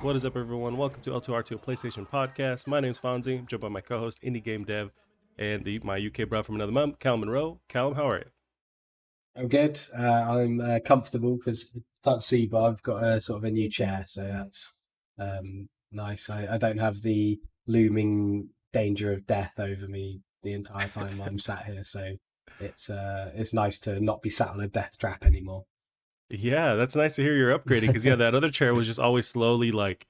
What is up, everyone? Welcome to L2R2, a PlayStation podcast. My name's Fonzie. I'm joined by my co-host, indie game dev, and my UK bro from another month, Callum Monroe. Callum, how are you? I'm good. I'm comfortable because can't see, but I've got a sort of a new chair, so that's nice. I don't have the looming danger of death over me the entire time I'm sat here, so it's nice to not be sat on a death trap anymore. Yeah, that's nice to hear you're upgrading because that other chair was just always slowly like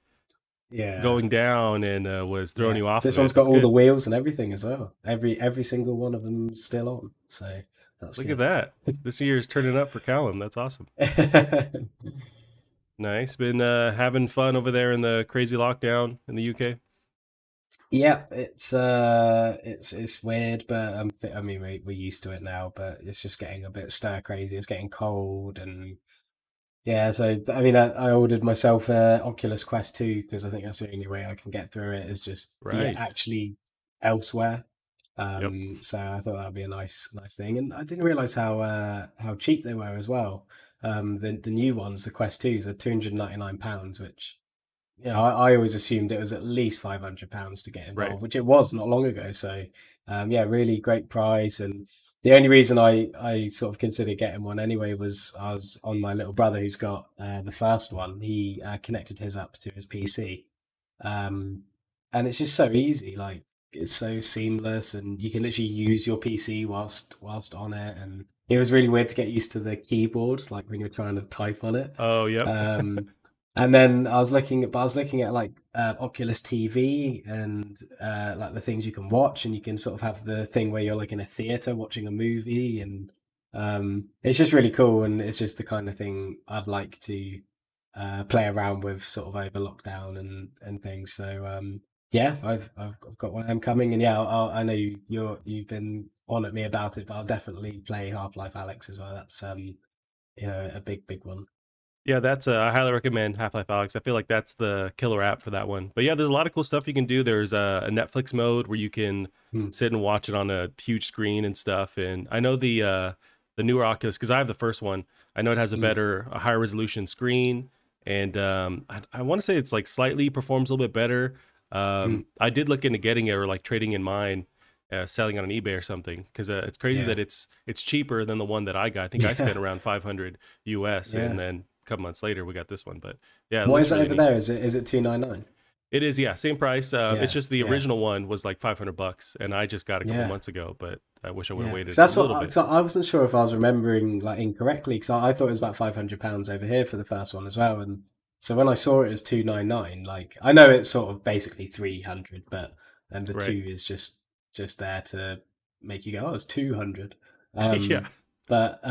Yeah, going down and was throwing yeah. you off of This one's it. got That's all the good. wheels and everything as well. Every single one of them still on, so that's Look at good. that. This year's turning up for Callum. That's awesome. Nice. Been having fun over there in the crazy lockdown in the UK. Yeah, it's weird, but I mean we're used to it now. But it's just getting a bit stir crazy. It's getting cold, and yeah. So I mean, I ordered myself a Oculus Quest 2 because I think that's the only way I can get through it is just be Right. actually elsewhere. Yep. So I thought that'd be a nice thing, and I didn't realize how cheap they were as well. The new ones, the Quest 2s, are £299, which I always assumed it was at least £500 to get Right. involved, which it was not long ago. So, yeah, really great price. And the only reason I sort of considered getting one anyway was I was on my little brother who's got the first one. He connected his up to his PC, um, and it's just so easy. Like it's so seamless, and you can literally use your PC whilst on it. And it was really weird to get used to the keyboard, like when you're trying to type on it. Oh, yep. Um, and then I was looking at like Oculus TV and like the things you can watch, and you can sort of have the thing where you're like in a theater watching a movie, and it's just really cool, and it's just the kind of thing I'd like to play around with, sort of over lockdown and things. So yeah, I've got one of them coming, and yeah, I know you've been on at me about it, but I'll definitely play Half-Life Alex as well. That's a big one. Yeah, that's I highly recommend Half-Life Alyx. I feel like that's the killer app for that one. But yeah, there's a lot of cool stuff you can do. There's a Netflix mode where you can Hmm. sit and watch it on a huge screen and stuff. And I know the newer Oculus because I have the first one. I know it has Hmm. a higher resolution screen, and I want to say it's like slightly performs a little bit better. Hmm. I did look into getting it or like trading in mine. Selling on eBay or something because it's crazy Yeah. that it's cheaper than the one that I got. I think I Yeah. spent around 500 US, and Yeah. then a couple months later we got this one. But yeah, it What looks is it really over neat. there? Is it 299? It is, yeah, same price. It's Yeah. just the Yeah. original one was like $500, and I just got it a couple Yeah. months ago. But I wish I would have Yeah. Because waited a that's little what bit. 'cause I wasn't sure if I was remembering like incorrectly because I thought it was about £500 over here for the first one as well. And so when I saw it as 299, like I know it's sort of basically 300, but and the Right? two is just there to make you go, oh, it's 200. Yeah. But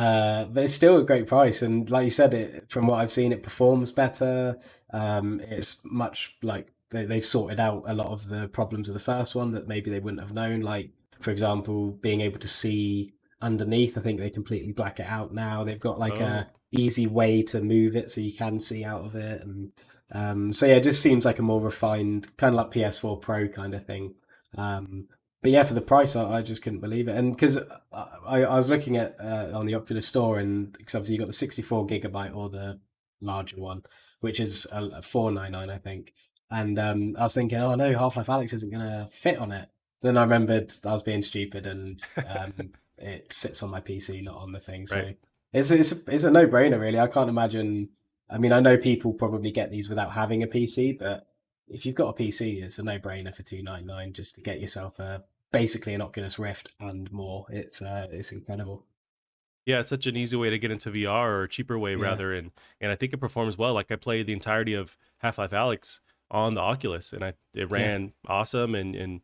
it's still a great price, and like you said, it from what I've seen, it performs better. It's much like they've sorted out a lot of the problems of the first one that maybe they wouldn't have known. Like, for example, being able to see underneath. I think they completely black it out now. They've got like a Oh, easy way to move it so you can see out of it, and so yeah, it just seems like a more refined kind of like PS4 Pro kind of thing. Um, but yeah, for the price, I just couldn't believe it. And because I was looking at on the Oculus Store, and because obviously you got the 64 gigabyte or the larger one, which is 499, I think. And I was thinking, oh no, Half Life Alex isn't gonna fit on it. Then I remembered I was being stupid, and it sits on my PC, not on the thing. right. So it's a no brainer, really. I can't imagine. I mean, I know people probably get these without having a PC, but if you've got a PC, it's a no brainer for 299 just to get yourself a basically an Oculus Rift and more. It's incredible. Yeah, it's such an easy way to get into VR or a cheaper way Yeah, rather, and I think it performs well. Like I played the entirety of Half-Life Alyx on the Oculus, and it yeah. ran awesome and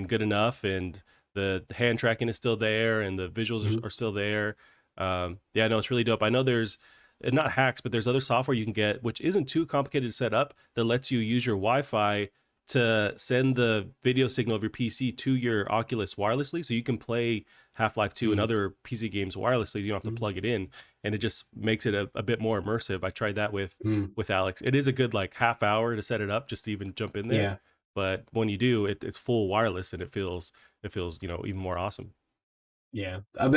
good enough, and the hand tracking is still there, and the visuals Mhm. are still there. Yeah, no, it's really dope. I know there's not hacks, but there's other software you can get which isn't too complicated to set up that lets you use your Wi-Fi to send the video signal of your PC to your Oculus wirelessly, so you can play Half-Life 2 and Mm. other PC games wirelessly. You don't have to Mm. plug it in, and it just makes it a bit more immersive. I tried that Mm. with Alex. It is a good like half hour to set it up just to even jump in there, Yeah, but when you do, it's full wireless and it feels even more awesome. yeah. I'm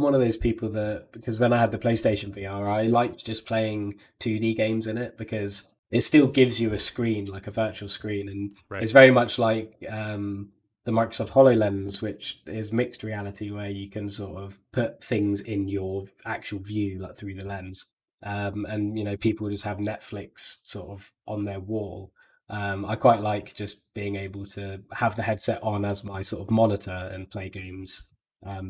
one of those people that because when I had the PlayStation VR, I liked just playing 2D games in it because it still gives you a screen, like a virtual screen, and Right. it's very much like the Microsoft HoloLens, which is mixed reality, where you can sort of put things in your actual view, like through the lens. And people just have Netflix sort of on their wall. I quite like just being able to have the headset on as my sort of monitor and play games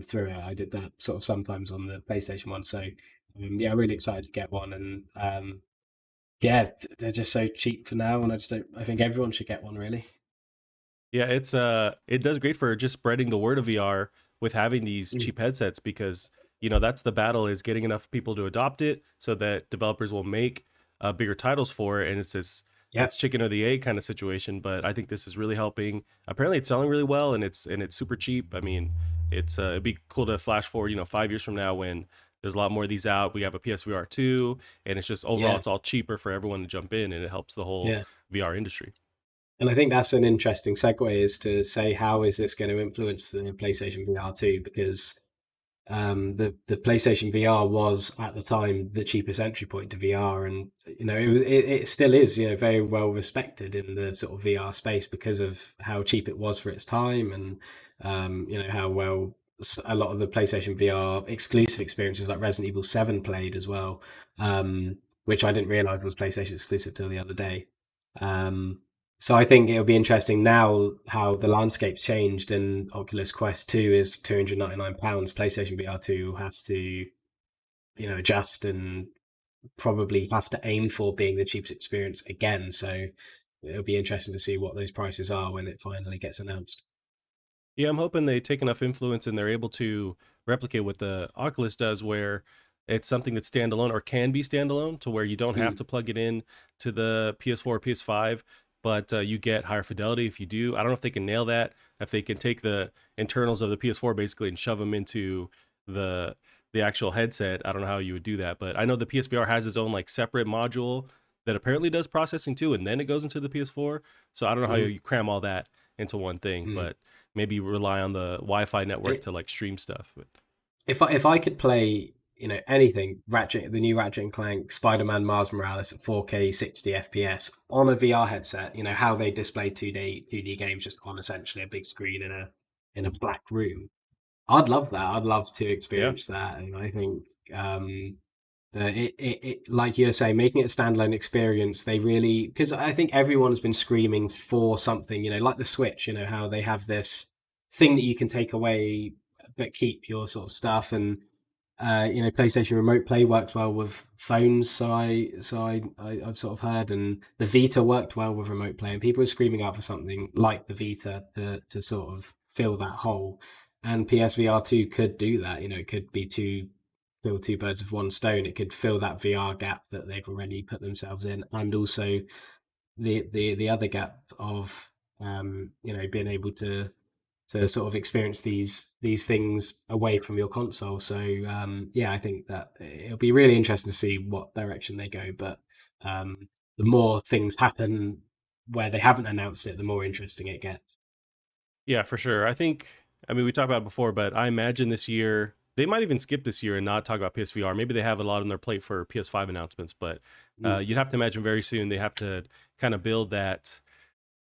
through it. I did that sort of sometimes on the PlayStation one, so yeah, I'm really excited to get one, and yeah, they're just so cheap for now, and I just don't. I think everyone should get one, really. Yeah, it does great for just spreading the word of VR with having these Mm. cheap headsets because that's the battle is getting enough people to adopt it so that developers will make bigger titles for it, and it's this Yeah, it's chicken or the egg kind of situation. But I think this is really helping. Apparently, it's selling really well, and it's super cheap. I mean, it'd be cool to flash forward 5 years from now when there's a lot more of these out. We have a PSVR 2, and it's just overall yeah, it's all cheaper for everyone to jump in, and it helps the whole yeah. VR industry. And I think that's an interesting segue, is to say how is this going to influence the PlayStation VR 2, because the PlayStation VR was at the time the cheapest entry point to VR, and it still is very well respected in the sort of VR space because of how cheap it was for its time, and how well a lot of the PlayStation VR exclusive experiences like Resident Evil 7 played as well, which I didn't realize was PlayStation exclusive till the other day. Um, so I think it'll be interesting now how the landscape's changed, and Oculus Quest 2 is £299. PlayStation VR 2 will have to, adjust, and probably have to aim for being the cheapest experience again. So it'll be interesting to see what those prices are when it finally gets announced. Yeah, I'm hoping they take enough influence and they're able to replicate what the Oculus does, where it's something that's standalone or can be standalone to where you don't have Mm, to plug it in to the PS4 or PS5, but you get higher fidelity if you do. I don't know if they can nail that, if they can take the internals of the PS4 basically and shove them into the the actual headset. I don't know how you would do that, but I know the PSVR has its own like separate module that apparently does processing too, and then it goes into the PS4. So I don't know how mm, you cram all that into one thing, mm. but maybe rely on the Wi-Fi network It, to like stream stuff. But if I could play, anything, the new Ratchet and Clank, Spider-Man, Miles Morales at 4K 60 FPS on a VR headset, how they display 2D games just on essentially a big screen in a black room. I'd love that. I'd love to yeah, experience that, and I think like you're saying, making it a standalone experience, they really, because I think everyone's been screaming for something, like the Switch, how they have this thing that you can take away but keep your sort of stuff, and PlayStation Remote Play worked well with phones, I've sort of heard, and the Vita worked well with Remote Play, and people are screaming out for something like the Vita to sort of fill that hole, and PSVR 2 could do that. It could be kill two birds with one stone. It could fill that VR gap that they've already put themselves in, and also the other gap of being able to sort of experience these things away from your console. So yeah, I think that it'll be really interesting to see what direction they go. But the more things happen where they haven't announced it, the more interesting it gets. yeah, for sure. I mean, we talked about it before, but I imagine this year they might even skip this year and not talk about PSVR. Maybe they have a lot on their plate for PS5 announcements, but Mm. you'd have to imagine very soon they have to kind of build that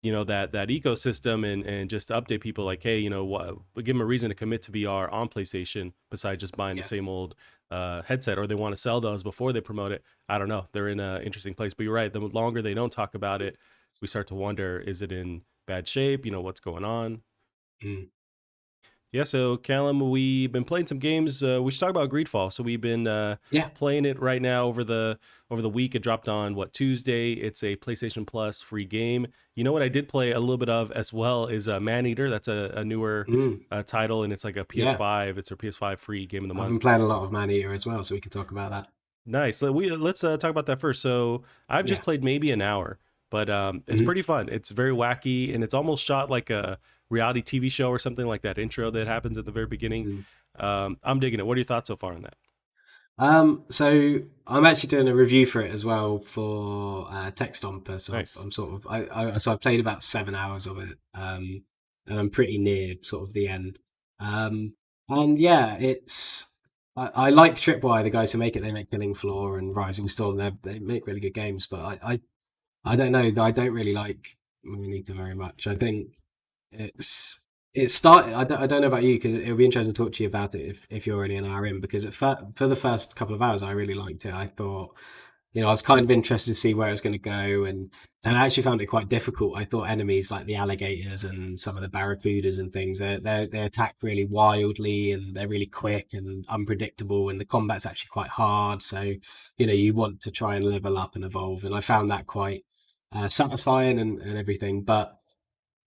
that ecosystem and just update people like, hey, what, give them a reason to commit to VR on PlayStation besides just buying the Yeah. same old headset, or they want to sell those before they promote it. I don't know, they're in an interesting place, but you're right, the longer they don't talk about it, we start to wonder, is it in bad shape, what's going on. Mm. Yeah, so Callum, we've been playing some games. We should talk about GreedFall. So we've been Yeah. playing it right now over the week. It dropped on what, Tuesday. It's a PlayStation Plus free game. You know what I did play a little bit of as well is Maneater. That's a newer Mm. title, and it's like a Yeah. PS5. It's a PS5 free game of the I've month. been playing a lot of Man Eater as well, so we can talk about that. Nice. Let's talk about that first. So I've just Yeah. played maybe an hour, but it's Mm. pretty fun. It's very wacky, and it's almost shot like a reality TV show or something, like that intro that happens at the very beginning. Mm. I'm digging it. What are your thoughts so far on that? So I'm actually doing a review for it as well for Tech Stomper. So Nice. I'm sort of I played about 7 hours of it, and I'm pretty near sort of the end. And yeah, I like Tripwire, the guys who make it. They make Killing Floor and Rising Storm. They make really good games, but I don't know. I don't really like Magneto very much. I think it's it started. I don't know about you because it'll be interesting to talk to you about it if you're already an hour in. Because for the first couple of hours, I really liked it. I thought, I was kind of interested to see where it was going to go, and I actually found it quite difficult. I thought enemies like the alligators and some of the barracudas and things, they attack really wildly and they're really quick and unpredictable, and the combat's actually quite hard. So you want to try and level up and evolve, and I found that quite satisfying and everything. But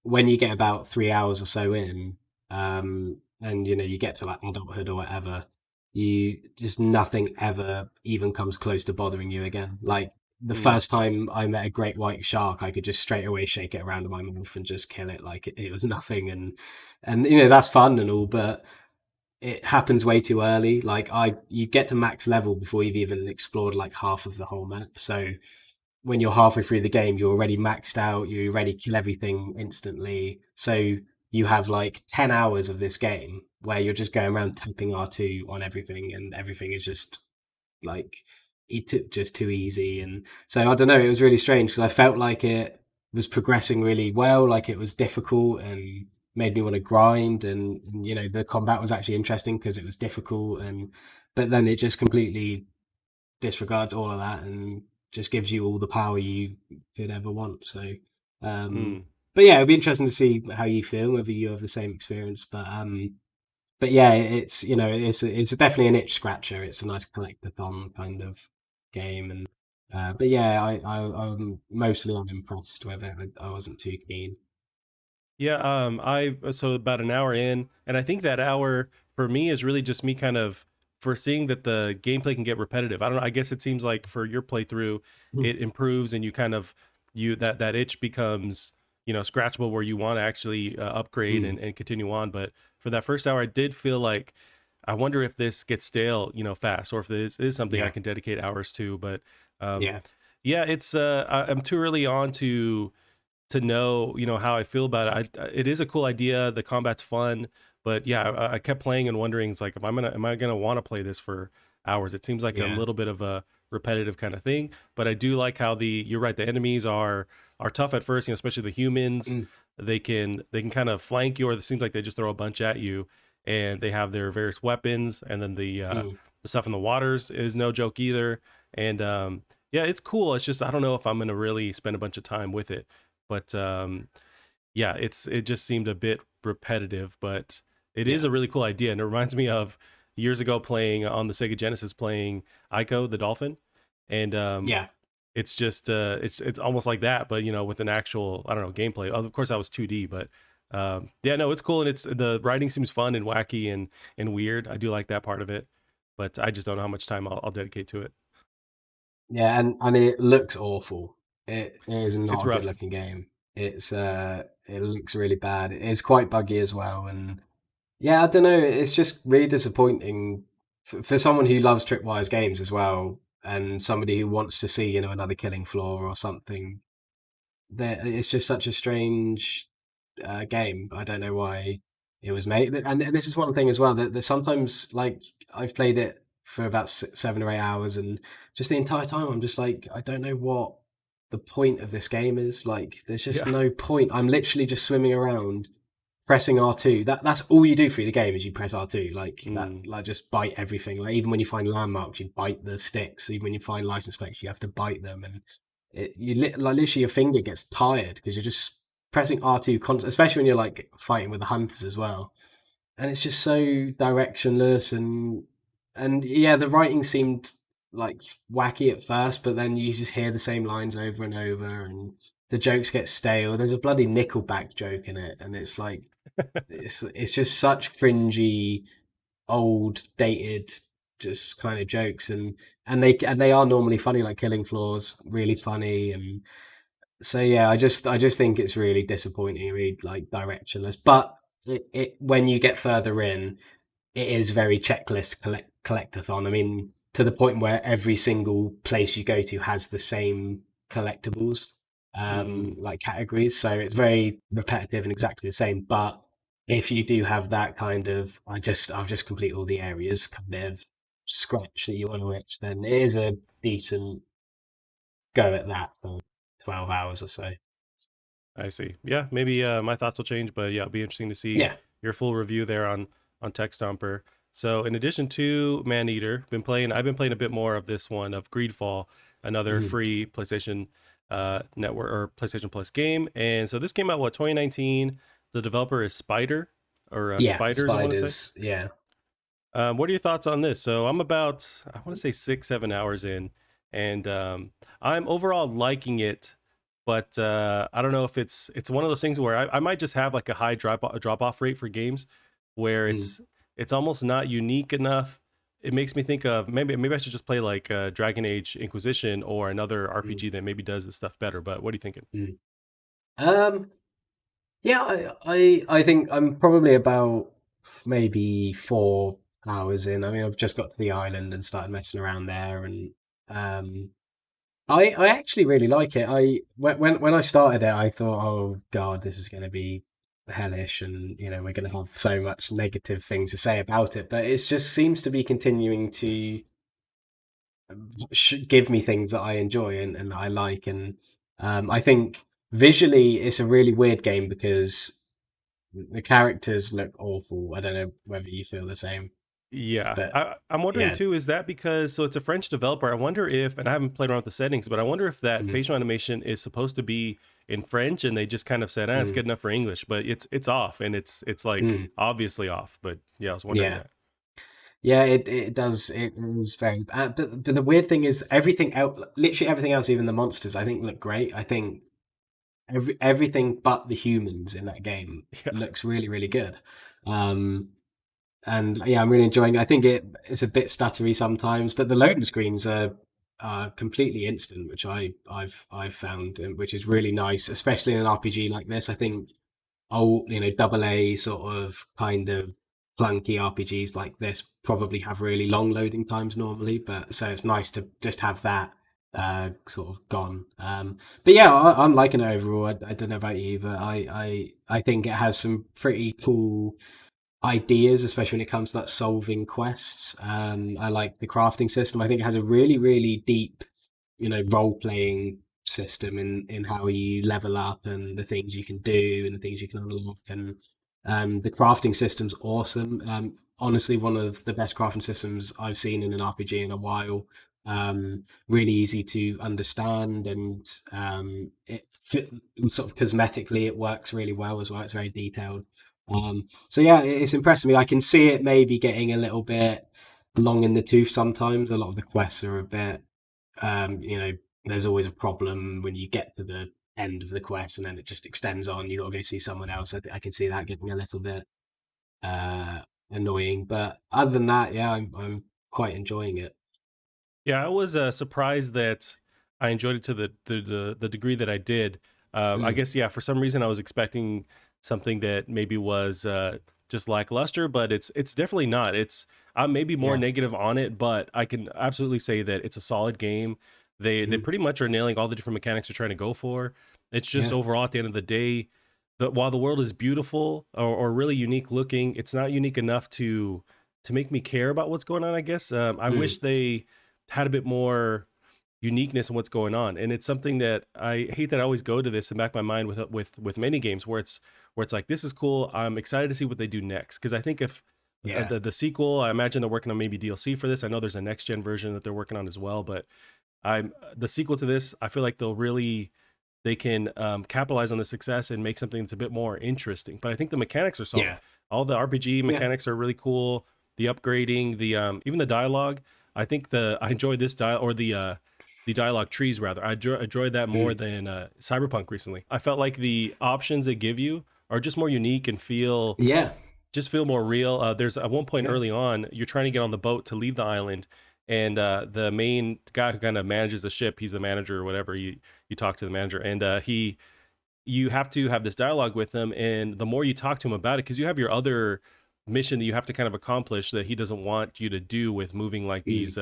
when you get about 3 hours or so in, and you get to like adulthood or whatever, you just nothing ever even comes close to bothering you again. Like the Mm, first time I met a great white shark, I could just straight away shake it around in my mouth and just kill it like it was nothing. And that's fun and all, but it happens way too early. Like you get to max level before you've even explored like half of the whole map. So when you're halfway through the game, you're already maxed out, you already kill everything instantly. So you have like 10 hours of this game where you're just going around tapping R2 on everything, and everything is just like just too easy. And so I don't know, it was really strange because I felt like it was progressing really well, like it was difficult and made me want to grind, and the combat was actually interesting because it was difficult, and but then it just completely disregards all of that and just gives you all the power you could ever want. So, um, mm. but yeah, it'd be interesting to see how you feel, whether you have the same experience. But yeah, it's definitely an itch scratcher. It's a nice collectathon kind of game, and but yeah, I'm mostly unimpressed with it. I wasn't too keen. Yeah, I so about an hour in, and I think that hour for me is really just me kind of foreseeing that the gameplay can get repetitive. I don't know. I guess it seems like for your playthrough, Mm. it improves, and you kind of that itch becomes scratchable where you want to actually upgrade Mm. and continue on. But for that first hour, I did feel like I wonder if this gets stale, fast, or if this is something I Yeah, can dedicate hours to. But um, yeah, yeah, it's I'm too early on to know how I feel about it. It is a cool idea. The combat's fun, but yeah, I kept playing and wondering, it's like, if am I gonna want to play this for hours? It seems like a yeah. little bit of a repetitive kind of thing, but I do like how you're right, the enemies are tough at first, especially the humans. Mm. They can kind of flank you, or it seems like they just throw a bunch at you, and they have their various weapons, and then Mm. the stuff in the waters is no joke either. And yeah, it's cool. It's just I don't know if I'm gonna really spend a bunch of time with it, but yeah, it just seemed a bit repetitive, but it is Yeah, a really cool idea, and it reminds me of years ago playing on the Sega Genesis, playing Ico the dolphin, and yeah. it's just it's almost like that, but with an actual, I don't know, gameplay. Of course, that was 2D, but yeah, no, it's cool, and it's the writing seems fun and wacky and weird. I do like that part of it, but I just don't know how much time I'll dedicate to it. Yeah, and it looks awful. It is It's not a good rough. looking game. It looks really bad. It's quite buggy as well, and yeah, I don't know. It's just really disappointing for someone who loves Tripwire's games as well, and somebody who wants to see another Killing Floor or something. It's just such a strange game. I don't know why it was made. And this is one thing as well that sometimes, like, I've played it for about 7 or 8 hours, and just the entire time I'm just like, I don't know what the point of this game is. Like, there's just Yeah. no point. I'm literally just swimming around pressing R2. That's all you do through the game is you press R2. Like that, Mm. like just bite everything. Like even when you find landmarks, you bite the sticks. Even when you find license plates, you have to bite them, and like literally your finger gets tired because you're just pressing R2 especially when you're like fighting with the hunters as well. And it's just so directionless, and yeah, the writing seemed like wacky at first, but then you just hear the same lines over and over, and the jokes get stale. There's a bloody Nickelback joke in it, and it's like it's just such cringy, old, dated, just kind of jokes, and they are normally funny, like Killing Floor's really funny, and so yeah, I just think it's really disappointing, really like directionless. But when you get further in, it is very checklist collectathon. I mean, to the point where every single place you go to has the same collectibles, Mm. like categories. So it's very repetitive and exactly the same. But if you do have that kind of, I'll just complete all the areas kind of scratch that you want to itch, then it is a decent go at that. So, 12 hours or so. I see. Yeah, maybe my thoughts will change, but yeah, it'll be interesting to see Yeah. your full review there on Tech Stomper. So, in addition to Maneater, I've been playing a bit more of this one of GreedFall, another Mhm. free PlayStation Network or PlayStation Plus game. And so this came out 2019. The developer is Spider or Yeah, Spiders, I want to say. spiders. Yeah. What are your thoughts on this? So I'm about, I want to say 6, 7 hours in, and I'm overall liking it, but I don't know if it's one of those things where I might just have like a high drop off rate for games, where Mm. it's almost not unique enough. It makes me think of maybe I should just play like Dragon Age Inquisition or another Mm. RPG that maybe does this stuff better. But what are you thinking? Mm. Um, yeah, I think I'm probably about maybe 4 hours in. I mean, I've just got to the island and started messing around there, and um, I actually really like it. When I started it, I thought, oh God, this is going to be hellish, and we're going to have so much negative things to say about it. But it just seems to be continuing to give me things that I enjoy and that I like, and I think visually it's a really weird game because the characters look awful. I don't know whether you feel the same, Yeah, but I'm wondering yeah. too, is that because so it's a French developer? I wonder if, and I haven't played around with the settings, but I wonder if that Mm, facial animation is supposed to be in French and they just kind of said, ah, it's mm, good enough for English, but it's off and it's like mm. obviously off. But yeah, I was wondering Yeah. that. Yeah, it does. It was very bad. But the weird thing is everything else, literally everything else, even the monsters, I think look great. I think everything but the humans in that game Yeah, looks really, really good. Um, and yeah, I'm really enjoying it. I think it's a bit stuttery sometimes, but the loading screens are completely instant, which I've found, and which is really nice, especially in an RPG like this. I think double A sort of kind of clunky RPGs like this probably have really long loading times normally, but so it's nice to just have that sort of gone. But yeah, I'm liking it overall. I don't know about you, but I think it has some pretty cool ideas, especially when it comes to that solving quests. I like the crafting system. I think it has a really, really deep, role playing system in how you level up and the things you can do and the things you can unlock. And the crafting system's awesome. Honestly, one of the best crafting systems I've seen in an RPG in a while. Really easy to understand, and sort of cosmetically it works really well as well. It's very detailed. So yeah, it's impressed me. I can see it maybe getting a little bit long in the tooth sometimes. A lot of the quests are a bit, there's always a problem when you get to the end of the quest and then it just extends on. You got to go see someone else. I can see that getting a little bit uh, annoying, but other than that, yeah, I'm quite enjoying it. yeah. I was surprised that I enjoyed it to the degree that I did. I Mm, guess yeah, for some reason I was expecting something that maybe was just lackluster, but it's definitely not. It's I'm maybe more yeah. negative on it, but I can absolutely say that it's a solid game. They Mm, pretty much are nailing all the different mechanics they're trying to go for. It's just yeah. overall at the end of the day, while the world is beautiful or really unique looking, it's not unique enough to make me care about what's going on. I guess I wish Mm, they had a bit more uniqueness in what's going on, and it's something that I hate that I always go to this and back my mind with many games where it's like this is cool. I'm excited to see what they do next because I think if yeah. the sequel, I imagine they're working on maybe DLC for this. I know there's a next gen version that they're working on as well, but I'm the sequel to this. I feel like they can capitalize on the success and make something that's a bit more interesting. But I think the mechanics are solid. Yeah. All the RPG Yeah. mechanics are really cool. The upgrading, the even the dialogue. I think I enjoy this dial or the dialogue trees rather. Enjoyed that more Mm, than Cyberpunk recently. I felt like the options they give you are just more unique and yeah. feel more real. There's at one point Yeah. early on, you're trying to get on the boat to leave the island, and the main guy who kind of manages the ship, he's the manager or whatever. You talk to the manager, and you have to have this dialogue with him, and the more you talk to him about it, because you have your other mission that you have to kind of accomplish that he doesn't want you to do with moving like Mm, these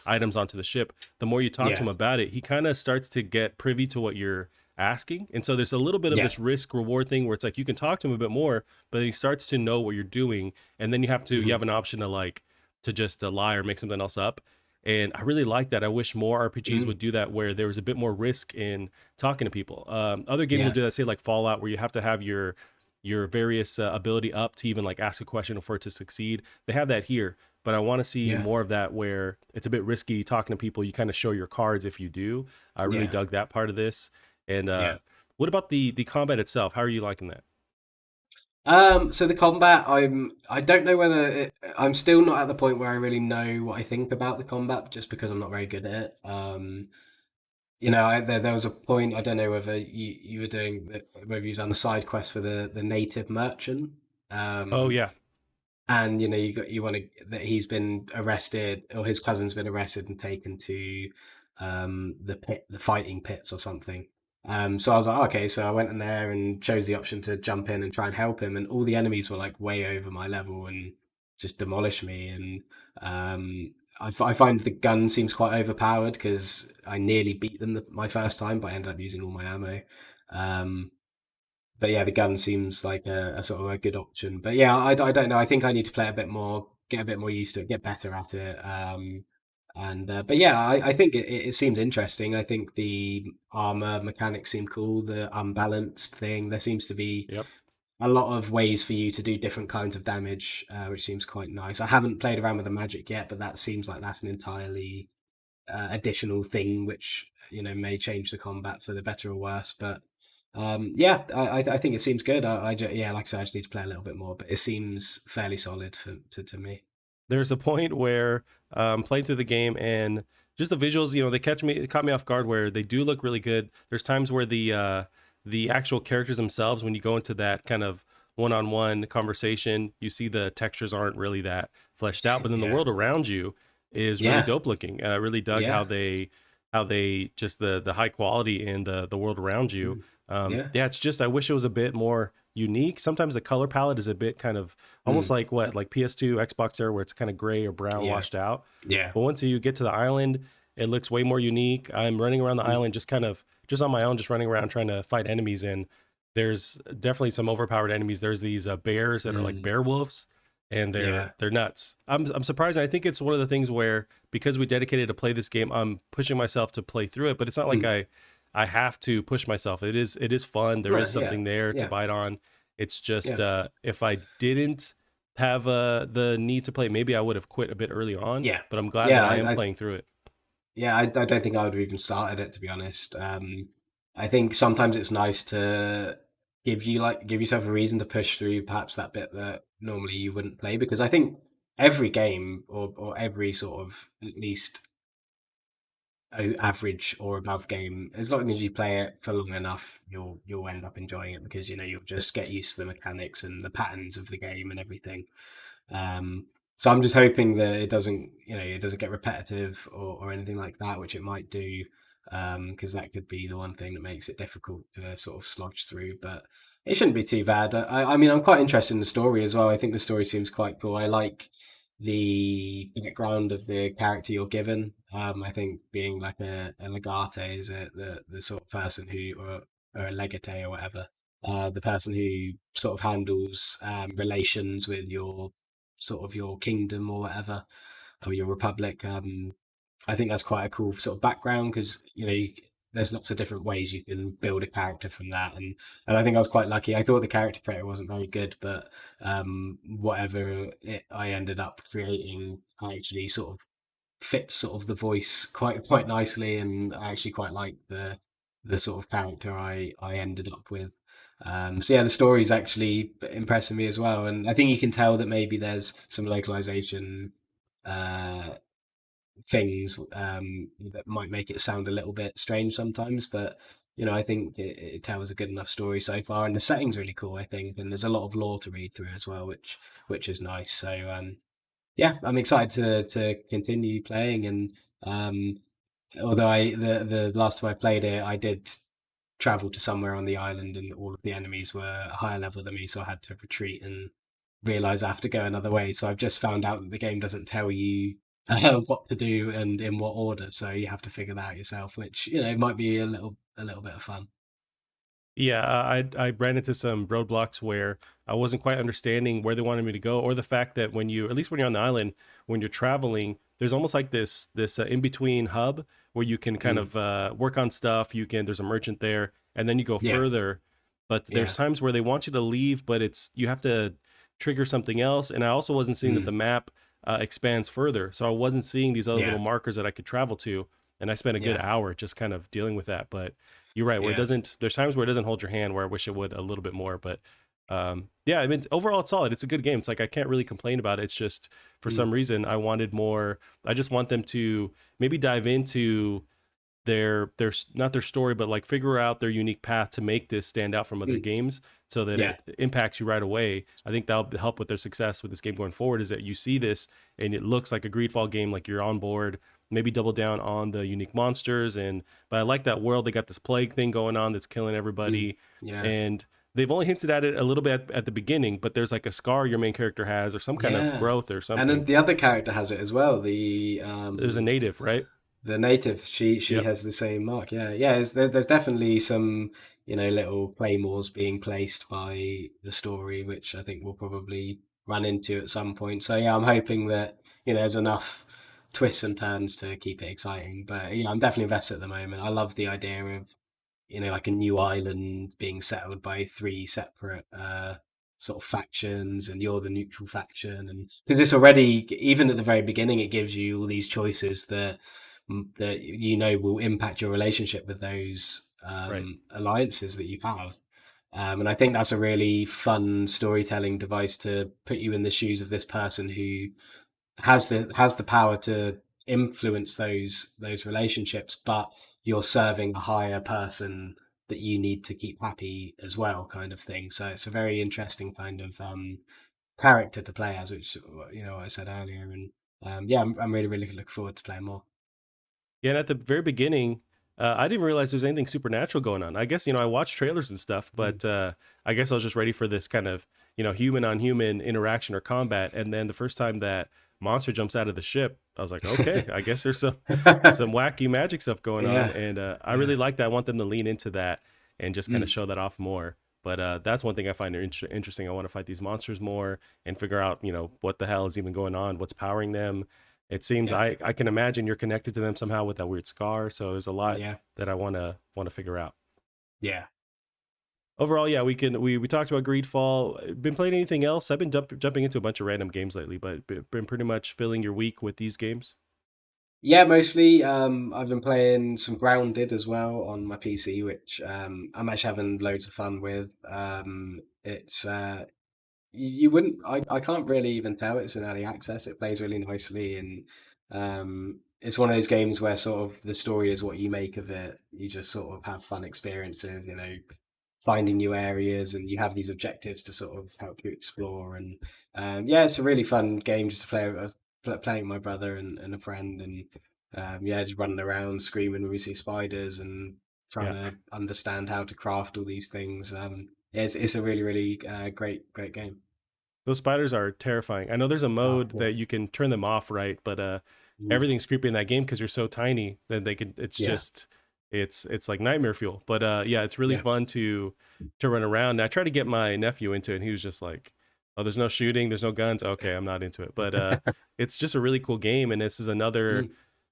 items onto the ship. The more you talk to yeah. him about it, he kind of starts to get privy to what you're asking, and so there's a little bit of Yeah. this risk reward thing where it's like you can talk to him a bit more, but he starts to know what you're doing, and then you Hmm. have an option to like to just lie or make something else up. And I really like that. I wish more RPGs Mm, would do that, where there was a bit more risk in talking to people. Other games will yeah, do that, say like Fallout, where you have to have your various ability up to even like ask a question for it to succeed. They have that here, but I want to see yeah, more of that, where it's a bit risky talking to people. You kind of show your cards if you do. I really yeah, dug that part of this. And yeah. what about the combat itself? How are you liking that? So the combat, I don't know whether I'm still not at the point where I really know what I think about the combat, just because I'm not very good at it. There was a point, I don't know whether you were whether you've done the side quest for the native merchant. Oh Um, yeah, and you want to that he's been arrested, or his cousin's been arrested and taken to the fighting pits or something. So I was like, okay, so I went in there and chose the option to jump in and try and help him, and all the enemies were like way over my level and just demolish me. And I find the gun seems quite overpowered because I nearly beat them my first time, but I ended up using all my ammo. Um, but yeah, the gun seems like a sort of a good option. But yeah, I don't know. I think I need to play a bit more, get a bit more used to it, get better at it. And but yeah, I think it seems interesting. I think the armor mechanics seem cool. The unbalanced thing. There seems to be yep. a lot of ways for you to do different kinds of damage, which seems quite nice. I haven't played around with the magic yet, but that seems like that's an entirely additional thing which may change the combat for the better or worse. But yeah, I think it seems good. Yeah, like I said, I just need to play a little bit more, but it seems fairly solid to me. There's a point where playing through the game, and just the visuals, they caught me off guard, where they do look really good. There's times where the actual characters themselves, when you go into that kind of one-on-one conversation, you see the textures aren't really that fleshed out, but then the Yeah, world around you is really yeah, dope looking. I really dug yeah, how they just the high quality in the world around you. mm, yeah, Yeah, it's just I wish it was a bit more unique. Sometimes the color palette is a bit kind of almost mm, like what, like PS2, Xbox era, where it's kind of gray or brown yeah, washed out. yeah, But once you get to the island, it looks way more unique. I'm running around the mm, island just on my own, just running around trying to fight enemies. And there's definitely some overpowered enemies. There's these bears that are like mm, bear wolves, and yeah, they're nuts. I'm surprised. And I think it's one of the things where, because we dedicated to play this game, I'm pushing myself to play through it. But it's not like mm, I have to push myself. It is fun. There is right, yeah, something there to yeah, bite on. It's just yeah, if I didn't have the need to play, maybe I would have quit a bit early on. yeah, But I'm glad yeah. that I am playing through it. Yeah, I don't think I would have even started it, to be honest. I think sometimes it's nice to give yourself a reason to push through perhaps that bit that normally you wouldn't play, because I think every game, or every sort of at least average or above game, as long as you play it for long enough, you'll end up enjoying it, because you'll just get used to the mechanics and the patterns of the game and everything. Um, so I'm just hoping that it doesn't get repetitive, or anything like that, which it might do, because that could be the one thing that makes it difficult to sort of sludge through. But it shouldn't be too bad. I mean, I'm quite interested in the story as well. I think the story seems quite cool. I like the background of the character you're given. I think being like a legate is the sort of person or a legate or whatever, the person who sort of handles relations with your kingdom or whatever, or your republic. I think that's quite a cool sort of background, because there's lots of different ways you can build a character from that, and I think I was quite lucky. I thought the character creator wasn't very good, but whatever I ended up creating actually sort of fits sort of the voice quite nicely, and I actually quite like the sort of character I ended up with. So yeah, the story's actually impressing me as well, and I think you can tell that maybe there's some localization uh, things that might make it sound a little bit strange sometimes, but I think it tells a good enough story so far, and the setting's really cool, I think, and there's a lot of lore to read through as well, which is nice. So yeah, I'm excited to continue playing, and um, although the last time I played it, I did travel to somewhere on the island, and all of the enemies were higher level than me, so I had to retreat and realize I have to go another way. So I've just found out that the game doesn't tell you what to do and in what order, so you have to figure that out yourself, which might be a little bit of fun. Yeah, I ran into some roadblocks where I wasn't quite understanding where they wanted me to go, or the fact that when you, at least when you're on the island, when you're traveling, there's almost like this in between hub where you can kind Mm. of work on stuff. You can, there's a merchant there, and then you go Yeah, further. But yeah. there's times where they want you to leave, but it's, you have to trigger something else. And I also wasn't seeing that Mm. the map expands further, so I wasn't seeing these other little Yeah, markers that I could travel to. And I spent a good yeah, hour just kind of dealing with that. But you're right, where it yeah. doesn't, there's times where it doesn't hold your hand where I wish it would a little bit more. But yeah, I mean, overall it's solid. It's a good game. It's like I can't really complain about it. It's just for Mm. some reason I wanted more. I just want them to maybe dive into their not their story, but like figure out their unique path to make this stand out from other Mm. games so that Yeah. it impacts you right away. I think that'll help with their success with this game going forward, is that you see this and it looks like a GreedFall game, like you're on board. Maybe double down on the unique monsters. And but I like that world. They got this plague thing going on that's killing Mm. everybody. Yeah. And they've only hinted at it a little bit at the beginning, but there's like a scar your main character has, or some kind of Yeah. growth or And then something. the other character has it as well. There's a native, right? The native, she Yep. has the same mark. Yeah, yeah. There's definitely some, little claymores being placed by the story, which I think we'll probably run into at some point. So yeah, I'm hoping that there's enough twists and turns to keep it exciting. But yeah, I'm definitely invested at the moment. I love the idea of like a new island being settled by three separate sort of factions, and you're the neutral faction. And because it's already, even at the very beginning, it gives you all these choices that will impact your relationship with those Right. alliances that you have. And I think that's a really fun storytelling device to put you in the shoes of this person who has the power to influence those relationships, but you're serving a higher person that you need to keep happy as well, kind of thing. So it's a very interesting kind of character to play as, which what I said earlier. And yeah, I'm really really looking forward to playing more. Yeah, and at the very beginning, I didn't realize there was anything supernatural going on. I guess, I watched trailers and stuff, Mm. but I guess I was just ready for this kind of, human on human interaction or combat. And then the first time that monster jumps out of the ship, I was like, okay, I guess there's some wacky magic stuff going on. Yeah, And I yeah. really like that. I want them to lean into that and just kind of Mm. show that off more. But that's one thing I find interesting. I want to fight these monsters more and figure out, what the hell is even going on, what's powering them. It seems Yeah, I can imagine you're connected to them somehow with that weird scar. So there's a lot yeah, that I want to figure out. yeah. Overall, yeah, we talked about Greedfall. Been playing anything else? I've been jumping into a bunch of random games lately, but been pretty much filling your week with these games. Yeah, mostly. I've been playing some Grounded as well on my PC, which I'm actually having loads of fun with. It's you wouldn't I can't really even tell it's an early access. It plays really nicely, and it's one of those games where sort of the story is what you make of it. You just sort of have fun experiences, finding new areas, and you have these objectives to sort of help you explore. And yeah, it's a really fun game just to play with, playing with my brother and a friend. And yeah, just running around screaming when we see spiders and trying Yeah, to understand how to craft all these things. Yeah, it's a really really great game. those spiders are terrifying. I know there's a Oh mode yeah. that you can turn them off, right? But Mm. everything's creepy in that game because you're so tiny that they could. It's Yeah, just it's like nightmare fuel. But yeah, it's really yeah. fun to run around. And I tried to get my nephew into it, and he was just like, "Oh, there's no shooting, there's no guns. Okay, I'm not into it." But it's just a really cool game, and this is another.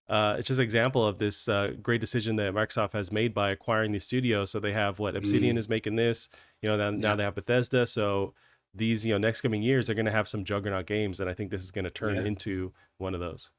Mm. It's just an example of this great decision that Microsoft has made by acquiring these studios. So they have what Obsidian Mm. is making this. Now Yeah, they have Bethesda. So these next coming years they're going to have some juggernaut games, and I think this is going to turn yeah. into one of those.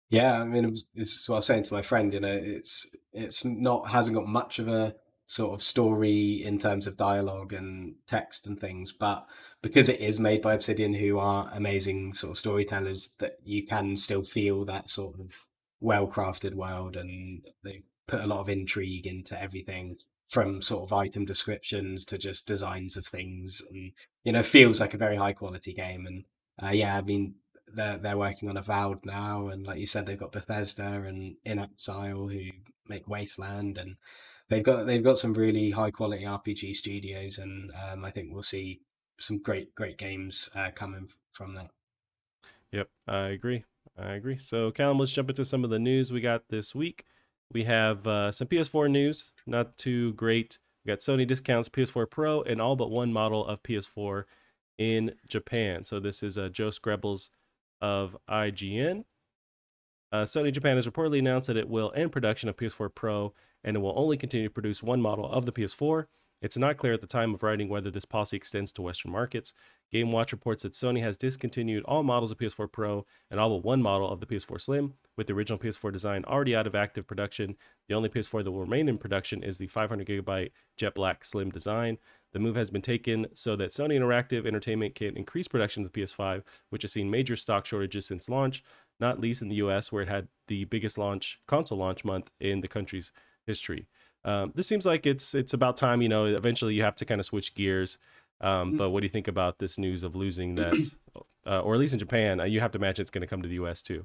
Yeah, I mean, it's what I was saying to my friend. It's not hasn't got much of a sort of story in terms of dialogue and text and things, but because it is made by Obsidian, who are amazing sort of storytellers, that you can still feel that sort of well-crafted world, and they put a lot of intrigue into everything from sort of item descriptions to just designs of things, and feels like a very high quality game. And yeah, I mean, they're working on Avowed now, and like you said, they've got Bethesda and In Exile who make Wasteland, and they've got some really high quality RPG studios, and I think we'll see some great games coming from that. Yep, I agree. So Callum, let's jump into some of the news we got this week. We have some PS4 news, not too great. We got Sony discounts PS4 Pro and all but one model of PS4 in Japan. So this is Joe Screbbles of IGN. Sony Japan has reportedly announced that it will end production of PS4 Pro and it will only continue to produce one model of the PS4. It's not clear at the time of writing whether this policy extends to Western markets. Game Watch reports that Sony has discontinued all models of PS4 Pro and all but one model of the PS4 Slim, with the original PS4 design already out of active production. The only PS4 that will remain in production is the 500GB jet black Slim design. The move has been taken so that Sony Interactive Entertainment can increase production of the PS5, which has seen major stock shortages since launch, not least in the US, where it had the biggest console launch month in the country's history. This seems like it's about time. Eventually you have to kind of switch gears. But what do you think about this news of losing that, or at least in Japan? You have to imagine it's going to come to the US too.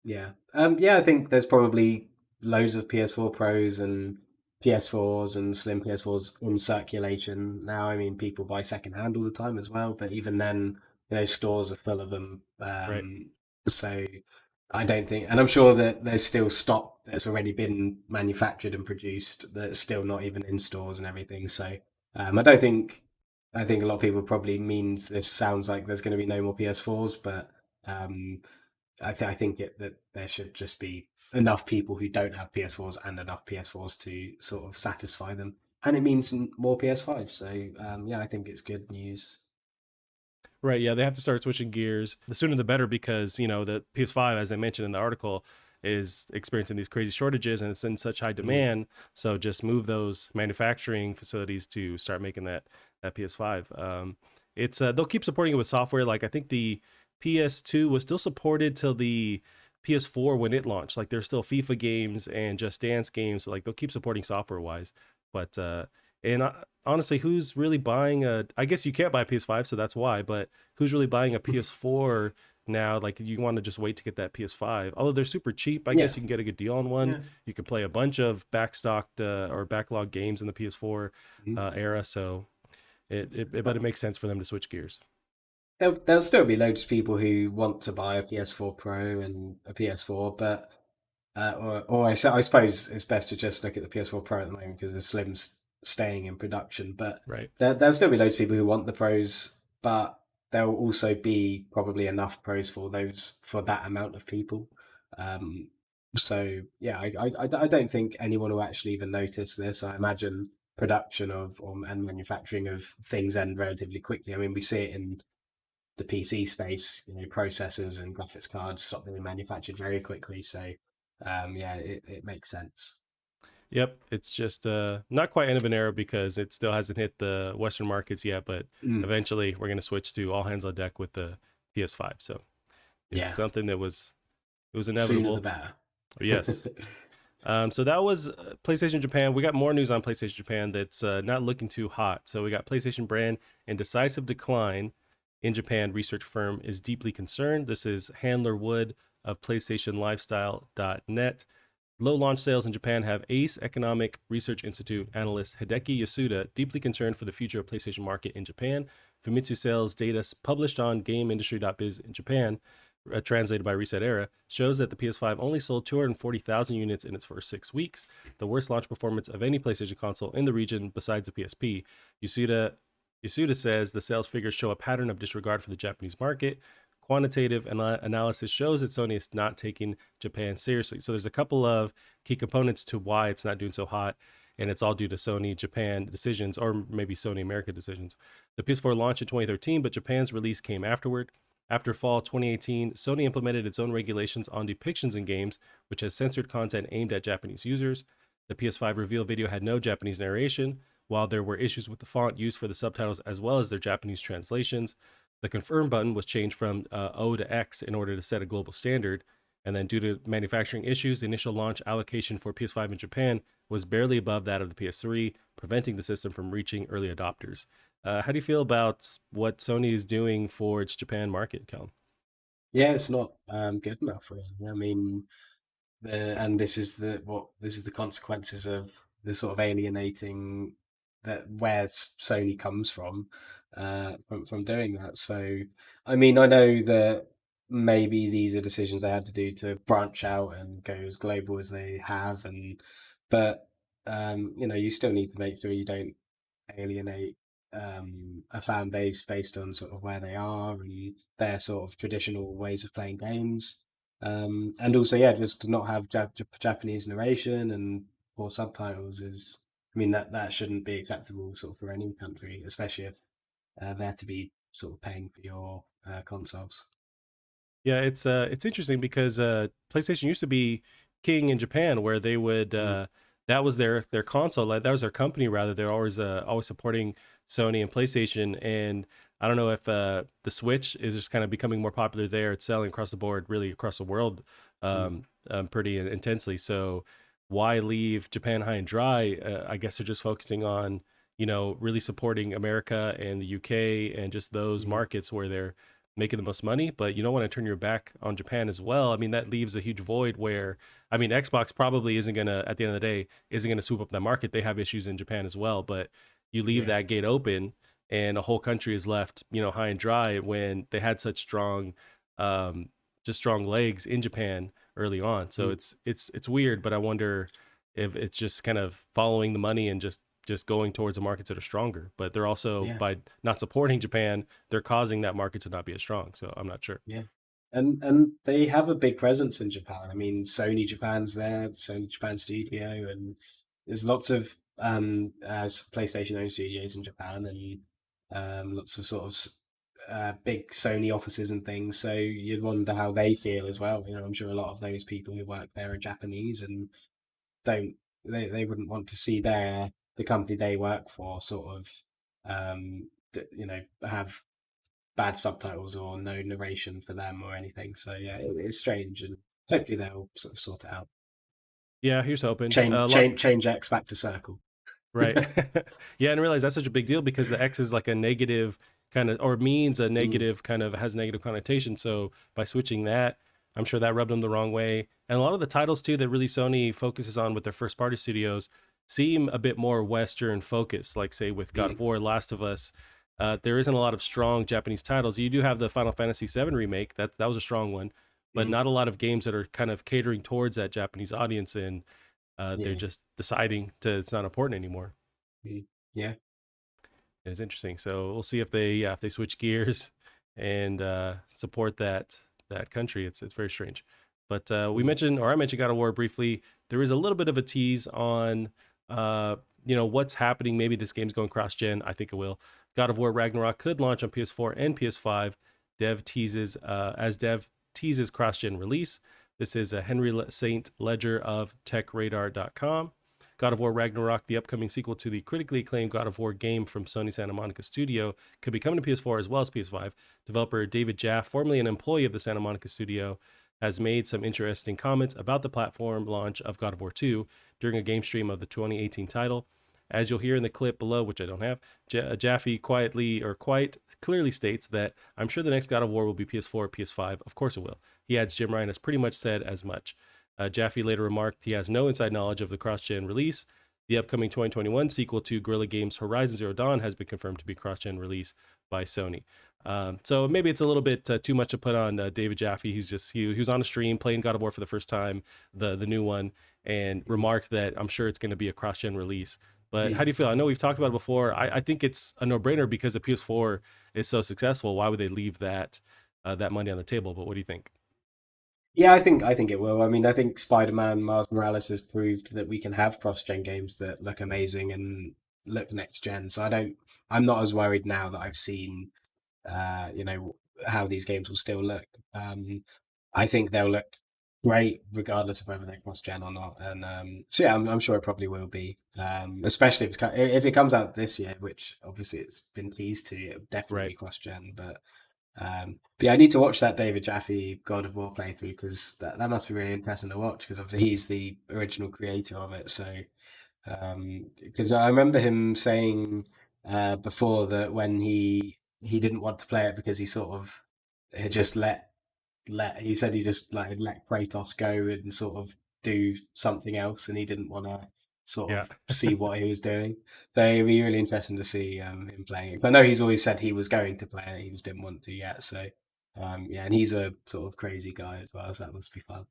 Yeah. Yeah, I think there's probably loads of PS4 Pros and PS4s and slim PS4s in circulation now. I mean, people buy secondhand all the time as well, but even then, stores are full of them. Right. So I don't think, and I'm sure that there's still stock that's already been manufactured and produced that's still not even in stores and everything. So I don't think, I think a lot of people probably means this sounds like there's going to be no more PS4s, but um, I think that there should just be enough people who don't have PS4s and enough PS4s to sort of satisfy them. And it means more PS5s. So yeah, I think it's good news. Right. Yeah, they have to start switching gears. The sooner the better, because the PS5, as I mentioned in the article, is experiencing these crazy shortages and it's in such high demand. So just move those manufacturing facilities to start making that PS5. It's they'll keep supporting it with software. Like I think the PS2 was still supported till the PS4 when it launched. Like there's still FIFA games and Just Dance games. So like they'll keep supporting software wise. But and honestly, who's really buying I guess you can't buy a PS5, so that's why. But who's really buying a PS4 now? Like you want to just wait to get that PS5. Although they're super cheap, I guess you can get a good deal on one. Yeah. You can play a bunch of backstocked or backlog games in the PS4 era. So but it makes sense for them to switch gears. There'll still be loads of people who want to buy a PS4 Pro and a PS4, but I suppose it's best to just look at the PS4 Pro at the moment because the Slim's staying in production. But Right. there'll still be loads of people who want the Pros, but there'll also be probably enough Pros for that amount of people. Um, so yeah, I don't think anyone will actually even notice this. I imagine production and manufacturing of things end relatively quickly. I mean, we see it in the PC space, processors and graphics cards stop being manufactured very quickly. So, yeah, it makes sense. Yep, it's just not quite end of an era because it still hasn't hit the Western markets yet, but Mm, eventually we're going to switch to all hands on deck with the PS5. So it's yeah, something that it was sooner the inevitable. better. Yes. So that was PlayStation Japan. We got more news on PlayStation Japan that's not looking too hot. So we got PlayStation brand in decisive decline in Japan. Research firm is deeply concerned. This is Handler Wood of PlayStationLifestyle.net. Low launch sales in Japan have Ace Economic Research Institute analyst Hideki Yasuda deeply concerned for the future of PlayStation market in Japan. Famitsu sales data published on GameIndustry.biz in Japan, translated by Reset Era, shows that the PS5 only sold 240,000 units in its first 6 weeks, the worst launch performance of any PlayStation console in the region besides the PSP. Yasuda says the sales figures show a pattern of disregard for the Japanese market. Quantitative analysis shows that Sony is not taking Japan seriously. So there's a couple of key components to why it's not doing so hot, and it's all due to Sony Japan decisions, or maybe Sony America decisions. The PS4 launched in 2013, but Japan's release came afterward. After fall 2018, Sony implemented its own regulations on depictions in games, which has censored content aimed at Japanese users. The PS5 reveal video had no Japanese narration, while there were issues with the font used for the subtitles as well as their Japanese translations. The confirm button was changed from O to X in order to set a global standard. And then, due to manufacturing issues, the initial launch allocation for PS5 in Japan was barely above that of the PS3, preventing the system from reaching early adopters. How do you feel about what Sony is doing for its Japan market, Cal? Yeah, it's not good enough, really. I mean, and this is the consequences of the sort of alienating that where Sony comes from doing that. So, I mean, I know that maybe these are decisions they had to do to branch out and go as global as they have, and but you still need to make sure you don't alienate a fan base based on sort of where they are and their sort of traditional ways of playing games. And also, yeah, just to not have Japanese narration and or subtitles is, I mean, that shouldn't be acceptable sort of for any country, especially if they're to be sort of paying for your consoles. Yeah, it's interesting because PlayStation used to be king in Japan, where they would Mm, that was their console, like that was their company rather. They're always supporting Sony and PlayStation, and I don't know if the Switch is just kind of becoming more popular there. It's selling across the board, really across the world, mm, pretty intensely. So why leave Japan high and dry? I guess they're just focusing on really supporting America and the UK and just those mm. markets where they're making the most money, but you don't want to turn your back on Japan as well. I mean, that leaves a huge void where, I mean, Xbox probably isn't going to, at the end of the day, isn't going to swoop up that market. They have issues in Japan as well, but you leave Yeah, that gate open and a whole country is left, high and dry when they had such strong, um, just strong legs in Japan early on. So mm, it's weird, but I wonder if it's just kind of following the money and just going towards the markets that are stronger. But they're also, yeah. by not supporting Japan, they're causing that market to not be as strong. So I'm not sure. Yeah. And they have a big presence in Japan. I mean, Sony Japan's there, Sony Japan Studio, and there's lots of PlayStation owned studios in Japan, and lots of sort of big Sony offices and things. So you'd wonder how they feel as well. I'm sure a lot of those people who work there are Japanese and don't they wouldn't want to see the company they work for sort of have bad subtitles or no narration for them or anything. So yeah, it's strange, and hopefully they'll sort of sort it out. Yeah, here's hoping. Change, A lot, change, change X back to circle. right? Yeah, and realize that's such a big deal because the X is like a negative kind of, or means a Mm, negative kind of has negative connotation. So by switching that, I'm sure that rubbed them the wrong way. And a lot of the titles too that really Sony focuses on with their first party studios seem a bit more Western focused. Like say with God mm, of War, Last of Us, there isn't a lot of strong Japanese titles. You do have the Final Fantasy VII remake. That was a strong one, but mm, not a lot of games that are kind of catering towards that Japanese audience. And they're yeah, just deciding to it's not important anymore. mm, yeah, It's interesting. So we'll see if they switch gears and support that country. It's very strange. But mm, I mentioned God of War briefly. There is a little bit of a tease on what's happening. Maybe this game's going cross gen. I think it will. God of War Ragnarok could launch on PS4 and PS5. Dev teases cross gen release. This is a Henry Saint Ledger of TechRadar.com. God of War Ragnarok, the upcoming sequel to the critically acclaimed God of War game from Sony Santa Monica Studio, could be coming to PS4 as well as PS5. Developer David Jaff, formerly an employee of the Santa Monica Studio, has made some interesting comments about the platform launch of God of War 2 during a game stream of the 2018 title. As you'll hear in the clip below, which I don't have, Jaffe quite clearly states that I'm sure the next God of War will be PS4 or PS5. Of course it will. He adds Jim Ryan has pretty much said as much. Jaffe later remarked he has no inside knowledge of the cross-gen release. The upcoming 2021 sequel to Guerrilla Games' Horizon Zero Dawn has been confirmed to be cross-gen release by Sony. So maybe it's a little bit too much to put on David Jaffe. He was on a stream playing God of War for the first time, the new one, and mm, remarked that I'm sure it's going to be a cross-gen release. But how mm. do you feel? I know we've talked about it before. I think it's a no-brainer because the PS4 is so successful. Why would they leave that money on the table? But what do you think? Yeah, I think it will. I mean, I think Spider-Man Miles Morales has proved that we can have cross-gen games that look amazing and look next gen. So I'm not as worried now that I've seen how these games will still look. I think they'll look great regardless of whether they're cross-gen or not. And so yeah, I'm sure it probably will be. Especially if it comes out this year, which obviously it's been teased to, it'll definitely be Right. cross-gen. But yeah, I need to watch that David Jaffe God of War playthrough because that must be really interesting to watch because obviously he's the original creator of it. So because I remember him saying before that when he didn't want to play it because he sort of had just let he said he just like let Kratos go and sort of do something else, and he didn't want to sort Yeah. of see what he was doing. So it'd be really interesting to see him playing it. I know he's always said he was going to play it, he just didn't want to yet. So yeah, and he's a sort of crazy guy as well, so that must be fun.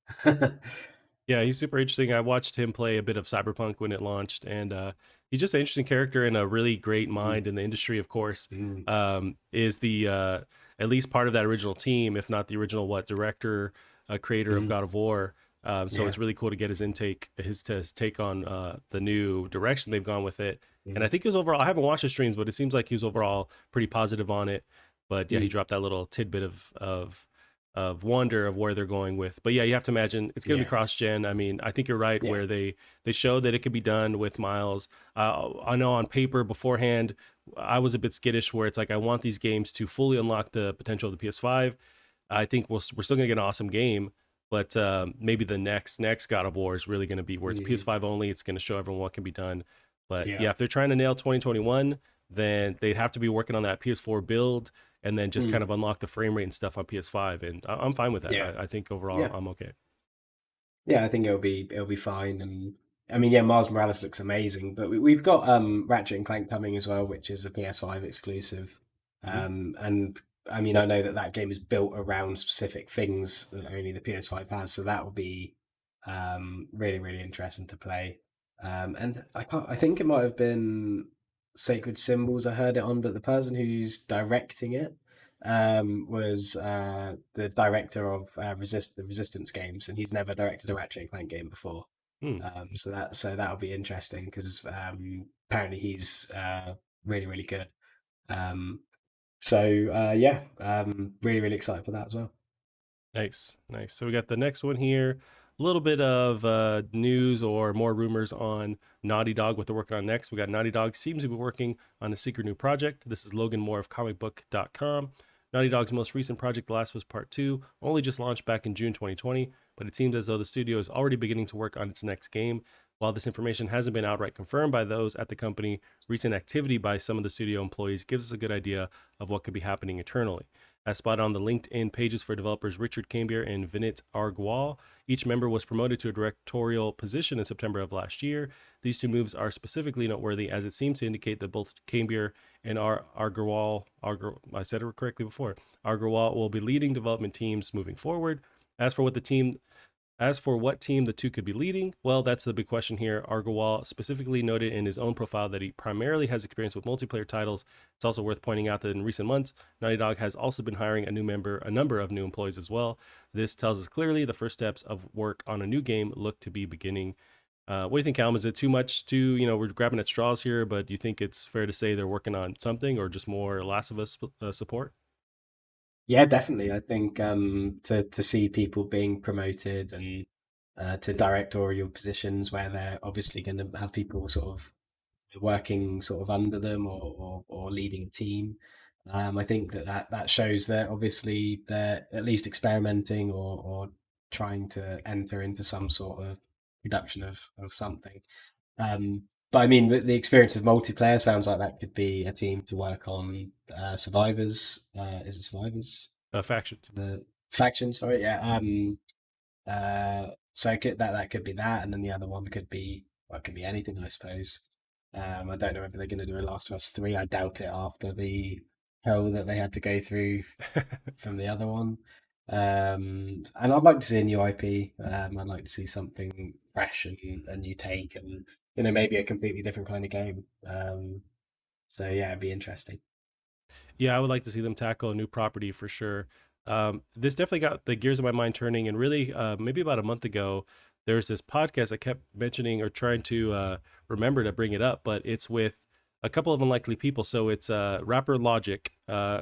Yeah, he's super interesting. I watched him play a bit of Cyberpunk when it launched, and he's just an interesting character and a really great Mm, mind in the industry. Of course, mm, is the at least part of that original team, if not the original director, creator of mm. God of War. So Yeah. it's really cool to get his take on the new direction they've gone with it. And I Mm, think he was overall. I haven't watched his streams, but it seems like he was overall pretty positive on it. But yeah, he mm. dropped that little tidbit of wonder of where they're going with. But yeah, you have to imagine it's going to be Yeah. cross gen. I mean, I think you're right Yeah. where they show that it could be done with Miles. I know on paper beforehand, I was a bit skittish where it's like I want these games to fully unlock the potential of the PS5. I think we're still going to get an awesome game, but maybe the next God of War is really going to be where it's Mm, PS5 only. It's going to show everyone what can be done. But yeah. yeah, if they're trying to nail 2021, then they'd have to be working on that PS4 build and then just kind Mm, of unlock the frame rate and stuff on PS5. And I'm fine with that. yeah. I think overall Yeah. I'm okay. Yeah, I think it'll be fine. And I mean, yeah, Miles Morales looks amazing. But we've got Ratchet and Clank coming as well, which is a PS5 exclusive. Mhm. And I mean, I know that that game is built around specific things that only the PS5 has, so that will be really really interesting to play. And I think it might have been Sacred Symbols I heard it on, but the person who's directing it was the director of the Resistance games, and he's never directed a Ratchet and Clank game before. Hmm. So that'll be interesting because apparently he's really really good. Um, yeah, really really excited for that as well. Nice, nice. So we got the next one here. A little bit of news or more rumors on Naughty Dog, what they're working on next. We got Naughty Dog seems to be working on a secret new project. This is Logan Moore of comicbook.com. Naughty Dog's most recent project, The Last of Us Part 2, only just launched back in June 2020, but it seems as though the studio is already beginning to work on its next game. While this information hasn't been outright confirmed by those at the company, recent activity by some of the studio employees gives us a good idea of what could be happening internally. As spotted on the LinkedIn pages for developers Richard Cambier and Vinit Argual, each member was promoted to a directorial position in September of last year. These two moves are specifically noteworthy as it seems to indicate that both Cambier and I said it correctly before, Argual will be leading development teams moving forward. As for what the team as for what team the two could be leading, well, that's the big question here. Argawal specifically noted in his own profile that he primarily has experience with multiplayer titles. It's also worth pointing out that in recent months, Naughty Dog has also been hiring a number of new employees as well. This tells us clearly the first steps of work on a new game look to be beginning. What do you think, Calum? Is it too much to, we're grabbing at straws here, but do you think it's fair to say they're working on something or just more Last of Us support? Yeah, definitely. I think to see people being promoted and to directorial positions where they're obviously going to have people sort of working sort of under them or leading a team. I think that shows that obviously they're at least experimenting or trying to enter into some sort of production of something. But I mean, the experience of multiplayer sounds like that could be a team to work on Survivors. Is it Survivors? Factions. The faction, sorry, yeah. So that could be that, and then the other one could be well, it could be anything, I suppose. I don't know whether they're going to do a Last of Us 3. I doubt it after the hell that they had to go through from the other one. And I'd like to see a new IP. I'd like to see something fresh and a new take, and maybe a completely different kind of game. So yeah, it'd be interesting. Yeah, I would like to see them tackle a new property for sure. This definitely got the gears of my mind turning, and really, maybe about a month ago, there's this podcast I kept mentioning or trying to remember to bring it up, but it's with a couple of unlikely people. So it's rapper Logic,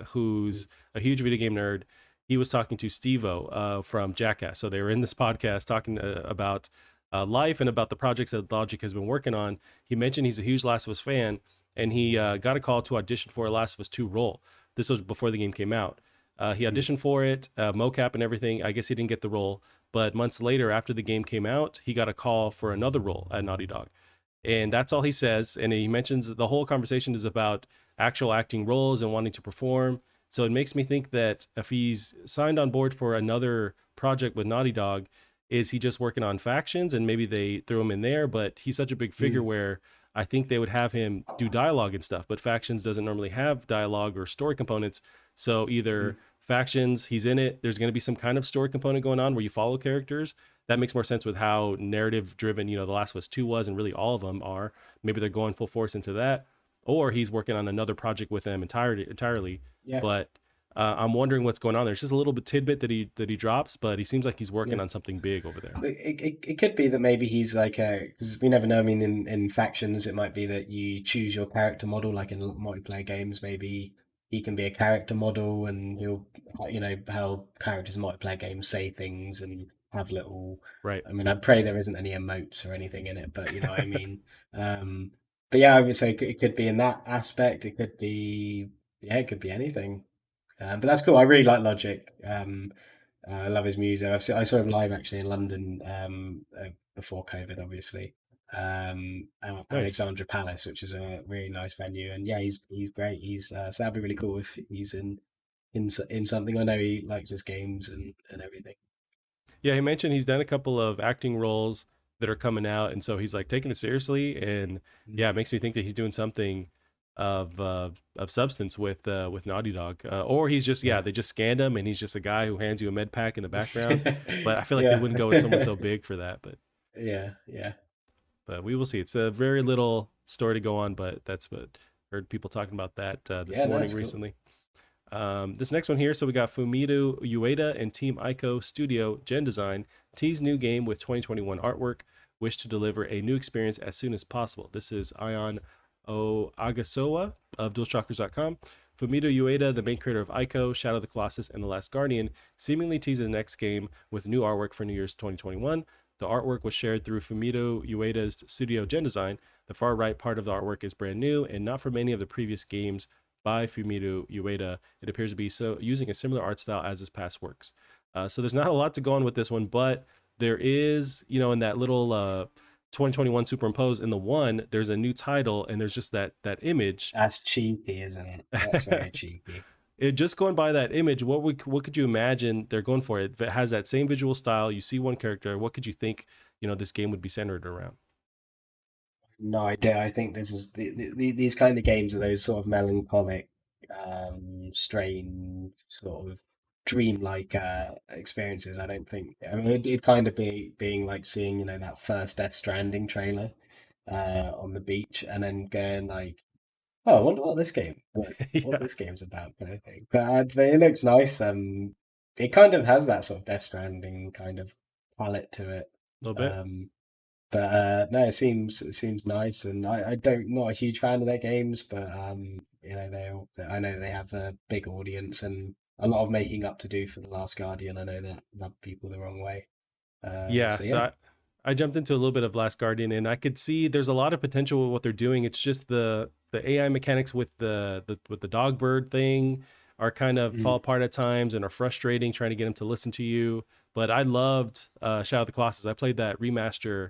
who's a huge video game nerd. He was talking to Steve-O from Jackass. So they were in this podcast talking about life and about the projects that Logic has been working on. He mentioned he's a huge Last of Us fan, and he got a call to audition for a Last of Us 2 role. This was before the game came out. He Mm, auditioned for it, mocap and everything. I guess he didn't get the role, but months later, after the game came out, he got a call for another role at Naughty Dog, and that's all he says. And he mentions the whole conversation is about actual acting roles and wanting to perform. So it makes me think that if he's signed on board for another project with Naughty Dog, is he just working on factions and maybe they threw him in there? But he's such a big figure mm, where I think they would have him do dialogue and stuff. But factions doesn't normally have dialogue or story components. So mm, either factions, he's in it. There's going to be some kind of story component going on where you follow characters. that makes more sense with how narrative driven, The Last of Us 2 was, and really all of them are. Maybe they're going full force into that, or he's working on another project with them entirely. Yeah, But I'm wondering what's going on there. It's just a little bit tidbit that he drops, but he seems like he's yeah. working on something big over there. It could be that maybe he's like because we never know. I mean, in factions, it might be that you choose your character model. Like in multiplayer games, maybe he can be a character model, and he'll, how characters in multiplayer games say things and have little. Right. I mean, I pray there isn't any emotes or anything in it, but you know what I mean. Um, but yeah, I would say it could be in that aspect. It could be, yeah, it could be anything. But that's cool. I really like Logic. I love his music. I saw him live actually in London before COVID, obviously. At Nice. Alexandra Palace, which is a really nice venue, and yeah, he's great. He's so that'd be really cool if he's in something. I know he likes his games and everything. Yeah, he mentioned he's done a couple of acting roles that are coming out, and so he's like taking it seriously. And Mm. yeah, it makes me think that he's doing something of substance with Naughty Dog, or he's just Yeah, they just scanned him, and he's just a guy who hands you a med pack in the background. But I feel like they yeah, wouldn't go with someone so big for that. yeah, yeah, But we will see. It's a very little story to go on, but that's what heard people talking about that this yeah. No, morning that's cool. recently. This next one here, so we got Fumito Ueda and Team Ico Studio GenDesign tease new game with 2021 artwork, wish to deliver a new experience as soon as possible. This is Ion O Agasowa of DualShockers.com. Fumito Ueda, the main creator of Ico, Shadow of the Colossus, and The Last Guardian, seemingly teases next game with new artwork for New Year's 2021. The artwork was shared through Fumito Ueda's studio GenDesign. The far right part of the artwork is brand new and not from any of the previous games by Fumito Ueda. It appears to be so using a similar art style as his past works. So there's not a lot to go on with this one, but there is, in that little 2021 superimpose in the one, there's a new title and there's just that image. That's cheeky, isn't it? That's very cheeky. It just going by that image, what could you imagine they're going for? If it has that same visual style, you see one character, what could you think, this game would be centered around? No idea. I think this is these kind of games are those sort of melancholic, strange, sort of dreamlike experiences. I don't think. I mean, it'd kind of be being like seeing that first Death Stranding trailer on the beach, and then going like, "Oh, I wonder what Yeah, this game's about," kind of thing. But it looks nice. It kind of has that sort of Death Stranding kind of palette to it. a little bit. Um, but no, it seems nice, and I don't not a huge fan of their games, but I know they have a big audience and a lot of making up to do for The Last Guardian. I know that rubbed people the wrong way. Yeah, So yeah. I jumped into a little bit of Last Guardian, and I could see there's a lot of potential with what they're doing. It's just the AI mechanics with the dog bird thing are kind of fall Mm, apart at times and are frustrating trying to get him to listen to you. But I loved Shadow of the Colossus. I played that remaster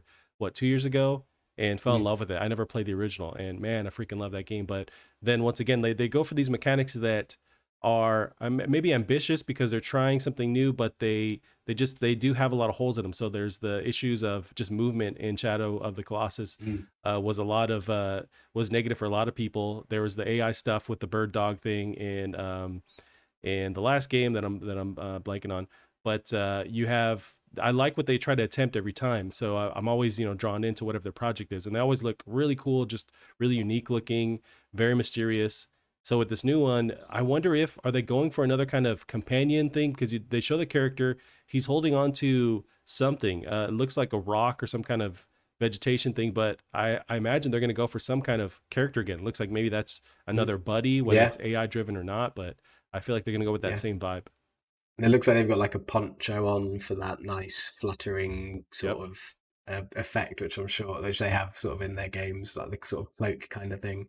2 years ago and fell in mm, love with it. I never played the original, and man, I freaking love that game. But then once again, they go for these mechanics that are maybe ambitious because they're trying something new, but they do have a lot of holes in them. So there's the issues of just movement in Shadow of the Colossus. mm, Was a lot of was negative for a lot of people. There was the AI stuff with the bird dog thing in the last game that I'm blanking on. But you have I like what they try to attempt every time. So I'm always drawn into whatever their project is, and they always look really cool, just really unique looking, very mysterious. So with this new one, I wonder if are they going for another kind of companion thing because they show the character he's holding on to something. It looks like a rock or some kind of vegetation thing, but I imagine they're going to go for some kind of character again. It looks like maybe that's mm. another buddy, whether Yeah, it's AI driven or not. But I feel like they're going to go with that yeah. same vibe. And it looks like they've got like a poncho on for that nice fluttering Yep. sort of effect, which they have sort of in their games, like the sort of cloak kind of thing.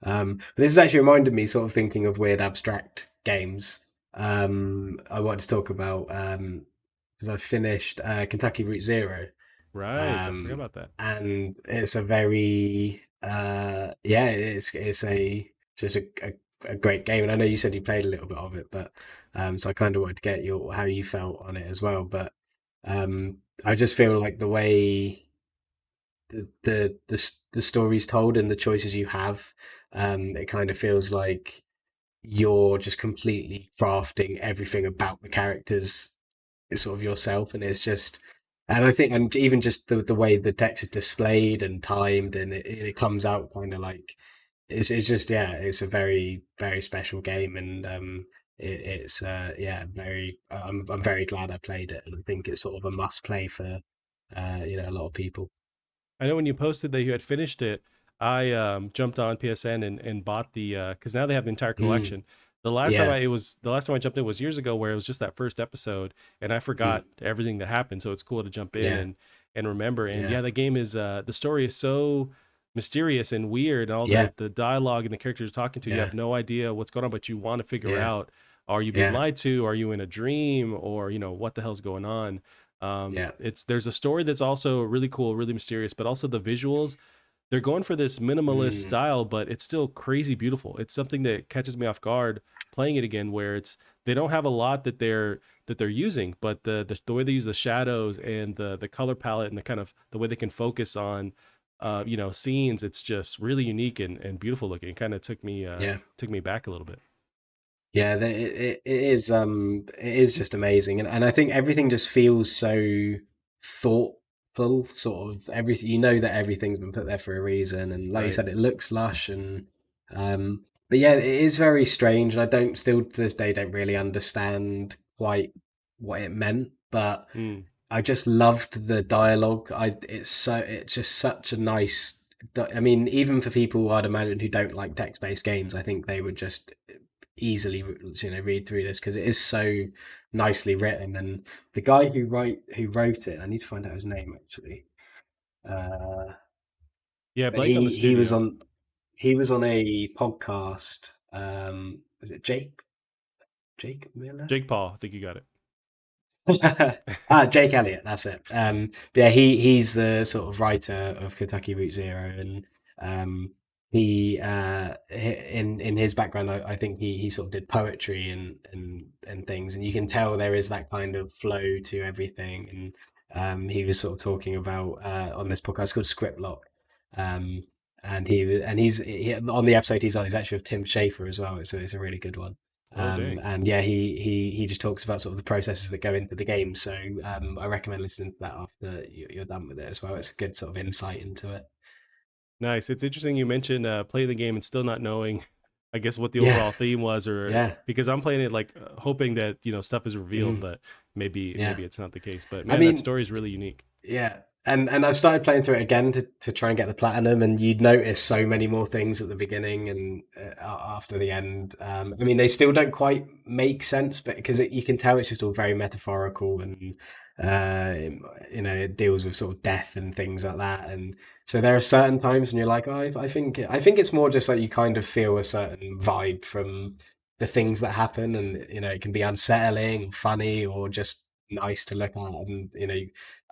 But this has actually reminded me, sort of thinking of weird abstract games. I wanted to talk about because I finished Kentucky Route Zero, Right. I forgot um, about that. and it's a very yeah, it's a just a great game. And I know you said you played a little bit of it, but so I kind of wanted to get your how you felt on it as well. But I just feel like the way the story's told and the choices you have, it kind of feels like you're just completely crafting everything about the characters sort of yourself, and it's just And I think, and even just the way the text is displayed and timed, and it comes out kind of like it's just yeah, it's a very very special game, and it's yeah, very. I'm very glad I played it, and I think it's sort of a must play for a lot of people. I know when you posted that you had finished it, I jumped on PSN and bought the because now they have the entire Mm, collection. The last time I jumped in was years ago, where it was just that first episode, and I mm, forgot everything that happened. So it's cool to jump in yeah, and remember. And yeah, yeah, the game is the story is so mysterious and weird, and all yeah, the dialogue and the characters you're talking to, you yeah, have no idea what's going on, but you want to figure yeah, out: are you being yeah, lied to? Are you in a dream? Or what the hell's going on? yeah. It's there's a story that's also really cool, really mysterious, but also the visuals. They're going for this minimalist Mm, style, but it's still crazy beautiful. It's something that catches me off guard playing it again, where they don't have a lot that they're using, but the way they use the shadows and the color palette and the kind of the way they can focus on scenes, it's just really unique and beautiful looking. It kind of yeah. took me back a little bit. Yeah, it is just amazing, and I think everything just feels so thoughtful. Sort of everything, that everything's been put there for a reason, and like you Right. said, it looks lush, and but yeah, it is very strange, and I don't still to this day don't really understand quite what it meant, but Mm. I just loved the dialogue. It's just such a nice. I mean, even for people I'd imagine who don't like text-based games, I think they would just easily read through this because it is so nicely written. And the guy who wrote it, I need to find out his name actually. Uh, Yeah, but blank on the studio. he was on a podcast. Was it Jake Miller? Jake Paul, I think you got it. Jake Elliott, that's it. But yeah, he's the sort of writer of Kentucky Route Zero, and in his background, I think he sort of did poetry and things, and you can tell there is that kind of flow to everything. And he was sort of talking about on this podcast called Script Lock. Um, and on the episode he's on, he's actually with Tim Schafer as well. So it's a really good one. Oh dang. And yeah, he just talks about sort of the processes that go into the game. So I recommend listening to that after you're done with it as well. It's a good sort of insight into it. Nice. It's interesting you mentioned playing the game and still not knowing, I guess, what the Yeah, overall theme was, or yeah, because I'm playing it like hoping that stuff is revealed, mm, but maybe yeah. it's not the case. But I man, that mean, story is really unique. yeah, and I've started playing through it again to try and get the platinum, and you'd notice so many more things at the beginning and after the end. I mean, they still don't quite make sense, but because you can tell it's just all very metaphorical, and it deals with sort of death and things like that, and so there are certain times when you're like, oh, I think it's more just like you kind of feel a certain vibe from the things that happen, and it can be unsettling, funny, or just nice to look at, and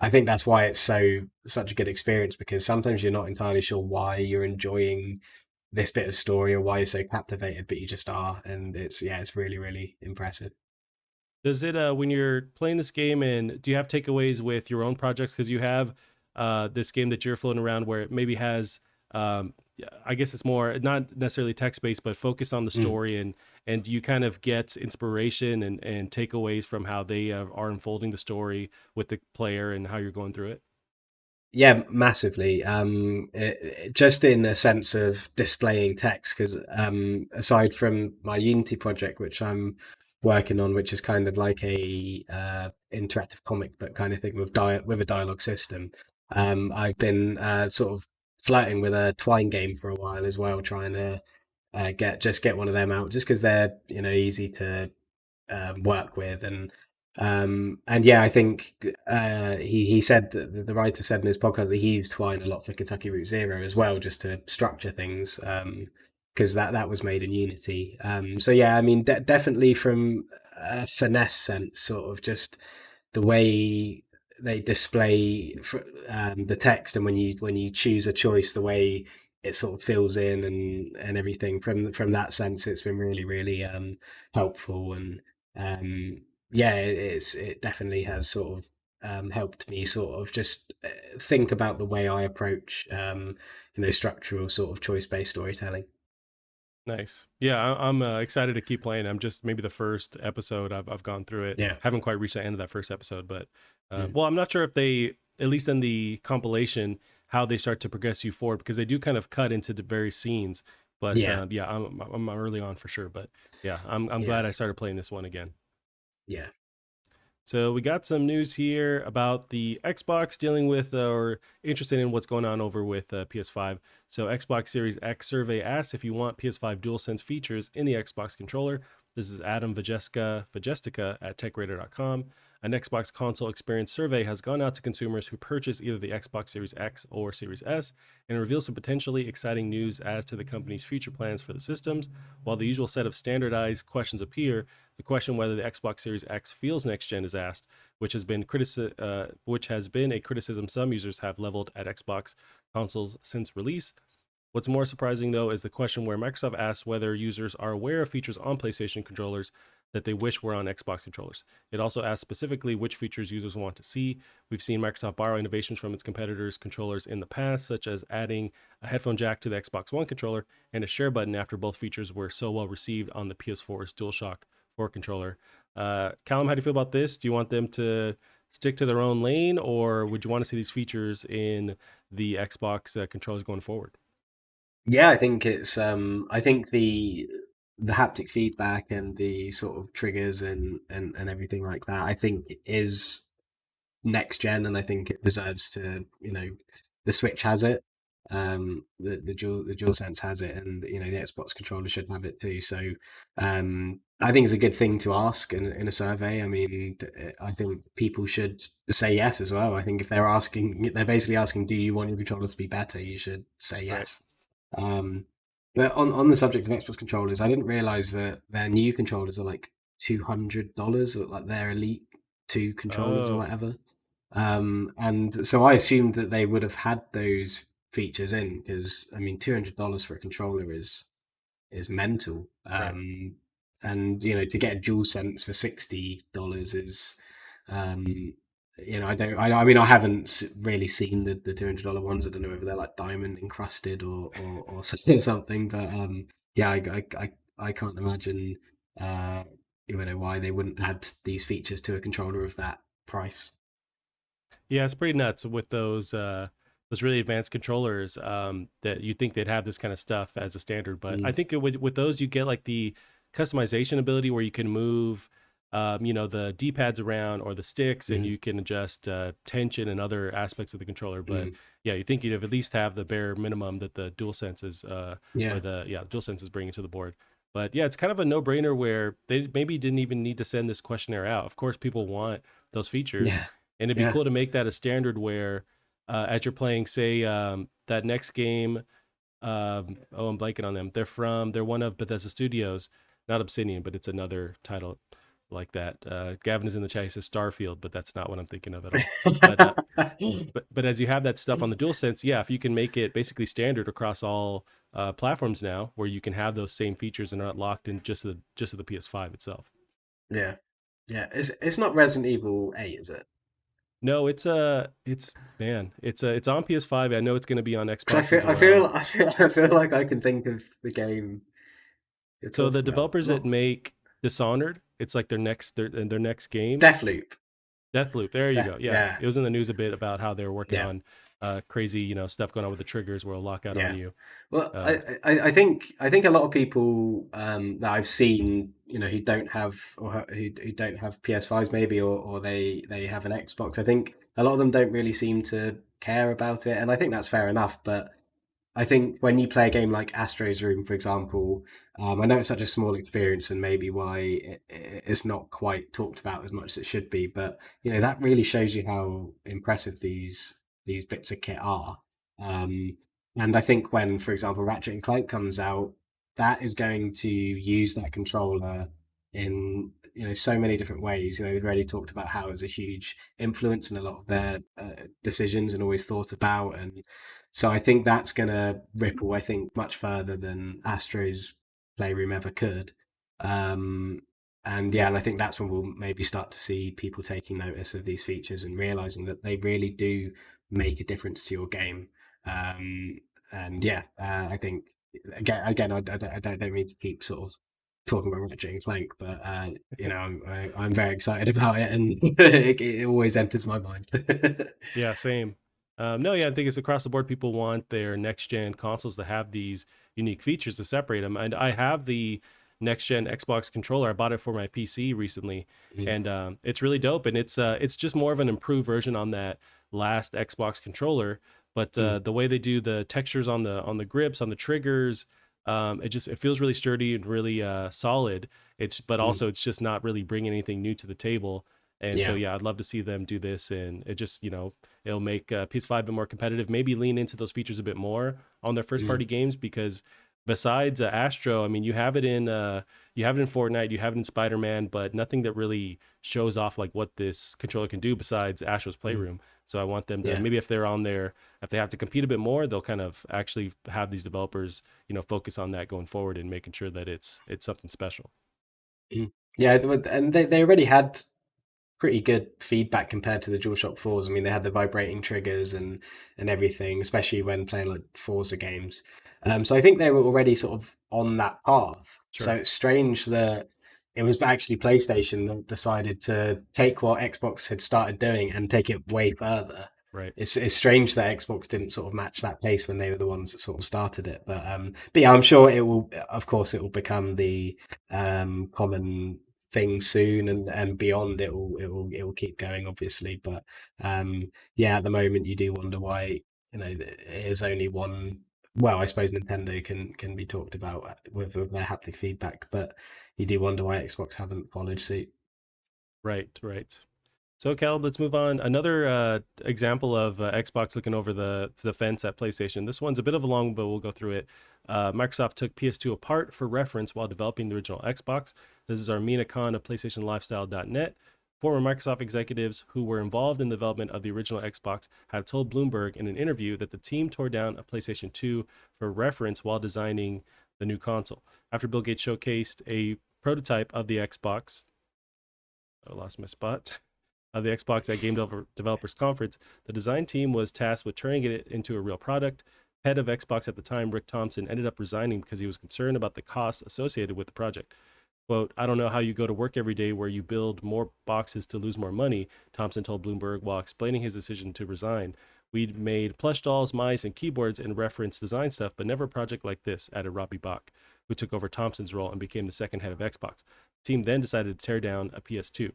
I think that's why it's such a good experience because sometimes you're not entirely sure why you're enjoying this bit of story or why you're so captivated, but you just are, and it's really really impressive. Does it when you're playing this game, and do you have takeaways with your own projects? Because you have this game that you're floating around where it maybe has yeah, I guess it's more not necessarily text based, but focused on the Mm. story, and you kind of get inspiration and takeaways from how they are unfolding the story with the player and how you're going through it. Yeah, massively. Just in the sense of displaying text, because aside from my Unity project, which I'm working on, which is kind of like a interactive comic book kind of thing with a dialogue system, I've been sort of flirting with a Twine game for a while as well, trying to get one of them out, just because they're easy to work with, and yeah, I think he said that the writer said in his podcast that he used Twine a lot for Kentucky Route Zero as well, just to structure things, because that was made in Unity. So yeah, I mean, definitely from a finesse sense, sort of just the way they display the text, and when you choose a choice, the way it sort of fills in and everything from that sense, it's been really really helpful. And um, yeah, it definitely has sort of helped me sort of just think about the way I approach structural sort of choice based storytelling. Nice. Yeah, I'm excited to keep playing. I'm just maybe the first episode. I've gone through it. Yeah. Haven't quite reached the end of that first episode, but Mm. well, I'm not sure if they, at least in the compilation, how they start to progress you forward, because they do kind of cut into the various scenes. But Yeah. yeah, I'm early on for sure. But yeah, I'm Yeah. glad I started playing this one again. Yeah. So we got some news here about the Xbox dealing with or interested in what's going on over with PS5. So Xbox Series X survey asks if you want PS5 DualSense features in the Xbox controller. This is Adam Vajestica at TechRadar.com. An Xbox console experience survey has gone out to consumers who purchase either the Xbox Series X or Series S and reveals some potentially exciting news as to the company's future plans for the systems. While the usual set of standardized questions appear, the question whether the Xbox Series X feels next gen is asked, which has been a criticism some users have leveled at Xbox consoles since release. What's more surprising, though, is the question where Microsoft asks whether users are aware of features on PlayStation controllers that they wish were on Xbox controllers. It also asks specifically which features users want to see. We've seen Microsoft borrow innovations from its competitors' controllers in the past, such as adding a headphone jack to the Xbox One controller and a share button after both features were so well received on the PS4's DualShock 4 controller. Callum, how do you feel about this? Do you want them to stick to their own lane, or would you want to see these features in the Xbox controllers going forward? Yeah, I think it's I think the haptic feedback and the sort of triggers and everything like that, I think is next gen, and I think it deserves to, the Switch has it, the DualSense has it, and the Xbox controller should have it too. So I think it's a good thing to ask in a survey. I mean, I think people should say yes as well. I think if they're basically asking, do you want your controllers to be better? You should say Right. yes. Um, but on the subject of Xbox controllers, I didn't realize that their new controllers are like $200, or like their Elite 2 controllers or Oh, whatever. And so I assumed that they would have had those features in, because I mean, $200 for a controller is mental. right. And to get a DualSense for $60 is, um, I don't. I mean, I haven't really seen the $200 ones. I don't know whether they're like diamond encrusted or something. But yeah, I can't imagine, uh, why they wouldn't add these features to a controller of that price. Yeah, it's pretty nuts with those really advanced controllers that you think they'd have this kind of stuff as a standard, but I Mm, think with those you get like the customization ability where you can move the D-pads around or the sticks, and mhm, you can adjust tension and other aspects of the controller. But mm. yeah, you think you'd have at least have the bare minimum that the DualSense is or Yeah, the DualSense is bringing to the board. But yeah, it's kind of a no-brainer where they maybe didn't even need to send this questionnaire out. Of course, people want those features, yeah, and it'd be yeah. cool to make that a standard where, as you're playing, say, that next game, oh, I'm blanking on them. They're one of Bethesda Studios, not Obsidian, but it's another title like that. Gavin is in the chat. He says Starfield, but that's not what I'm thinking of at all. But but as you have that stuff on the DualSense, yeah, if you can make it basically standard across all platforms now, where you can have those same features and are not locked in just the PS5 itself. Yeah, yeah. It's not Resident Evil 8, is it? No, it's man, it's on PS5. I know it's going to be on Because Xbox as well. I feel like I can think of the game you're So the talking about. developers that Not make Dishonored, it's like their next game. Deathloop. Deathloop. There you go. Yeah, Yeah, it was in the news a bit about how they're working yeah. on crazy stuff going on with the triggers where it'll lock out on Yeah. you. Well, Um, I think a lot of people that I've seen, who don't have who don't have PS5s maybe, or they have an Xbox. I think a lot of them don't really seem to care about it, and I think that's fair enough. But I think when you play a game like Astro's Room, for example, I know it's such a small experience and maybe why it's not quite talked about as much as it should be, but that really shows you how impressive these bits of kit are. Um, and I think when, for example, Ratchet and Clank comes out, that is going to use that controller in so many different ways. They've already talked about how it's a huge influence in a lot of their decisions and always thought about, and so I think that's going to ripple, I think, much further than Astro's Playroom ever could. Um, and yeah, and I think that's when we'll maybe start to see people taking notice of these features and realizing that they really do make a difference to your game. Um, and yeah, I think. I don't mean to keep sort of talking about Ratchet and Clank, but I'm very excited about it, and it always enters my mind. Yeah, same. No, yeah, I think it's across the board. People want their next gen consoles to have these unique features to separate them. And I have the next gen Xbox controller. I bought it for my PC recently, Mm, and it's really dope. And it's just more of an improved version on that last Xbox controller. But mm, the way they do the textures on the grips, on the triggers, it feels really sturdy and really solid. But mm. also it's just not really bringing anything new to the table. And so Yeah. yeah, I'd love to see them do this, and it just it'll make PS5 a bit more competitive. Maybe lean into those features a bit more on their first Mm, party games, because besides Astro, I mean, you have it in Fortnite, you have it in Spider Man, but nothing that really shows off like what this controller can do besides Astro's mm. Playroom. So I want them to, Yeah. maybe if they're on there, if they have to compete a bit more, they'll kind of actually have these developers focus on that going forward and making sure that it's something special. Mm. Yeah, and they already had pretty good feedback compared to the DualShock 4s. I mean, they had the vibrating triggers and everything, especially when playing like Forza games. So I think they were already sort of on that path. So Sure. it's strange that it was actually PlayStation that decided to take what Xbox had started doing and take it way further. Right. It's strange that Xbox didn't sort of match that pace when they were the ones that sort of started it. But yeah, I'm sure it will. Of course, it will become the common thing soon, and beyond. It will keep going, obviously. But yeah, at the moment, you do wonder why it is only one. Well, I suppose Nintendo can be talked about with their haptic feedback, but you do wonder why Xbox haven't followed suit. Right. Right. So, Caleb, let's move on. Another example of Xbox looking over the fence at PlayStation. This one's a bit of a long, but we'll go through it. Microsoft took PS2 apart for reference while developing the original Xbox. This is Armina Khan of PlayStationLifestyle.net. Former Microsoft executives who were involved in the development of the original Xbox have told Bloomberg in an interview that the team tore down a PlayStation 2 for reference while designing the new console. After Bill Gates showcased a prototype of the Xbox, I lost my spot, of the Xbox at Developers Conference, the design team was tasked with turning it into a real product. Head of Xbox at the time, Rick Thompson, ended up resigning because he was concerned about the costs associated with the project. Quote, I don't know how you go to work every day where you build more boxes to lose more money, Thompson told Bloomberg while explaining his decision to resign. We'd made plush dolls, mice, and keyboards and reference design stuff, but never a project like this, added Robbie Bach, who took over Thompson's role and became the second head of Xbox. The team then decided to tear down a PS2.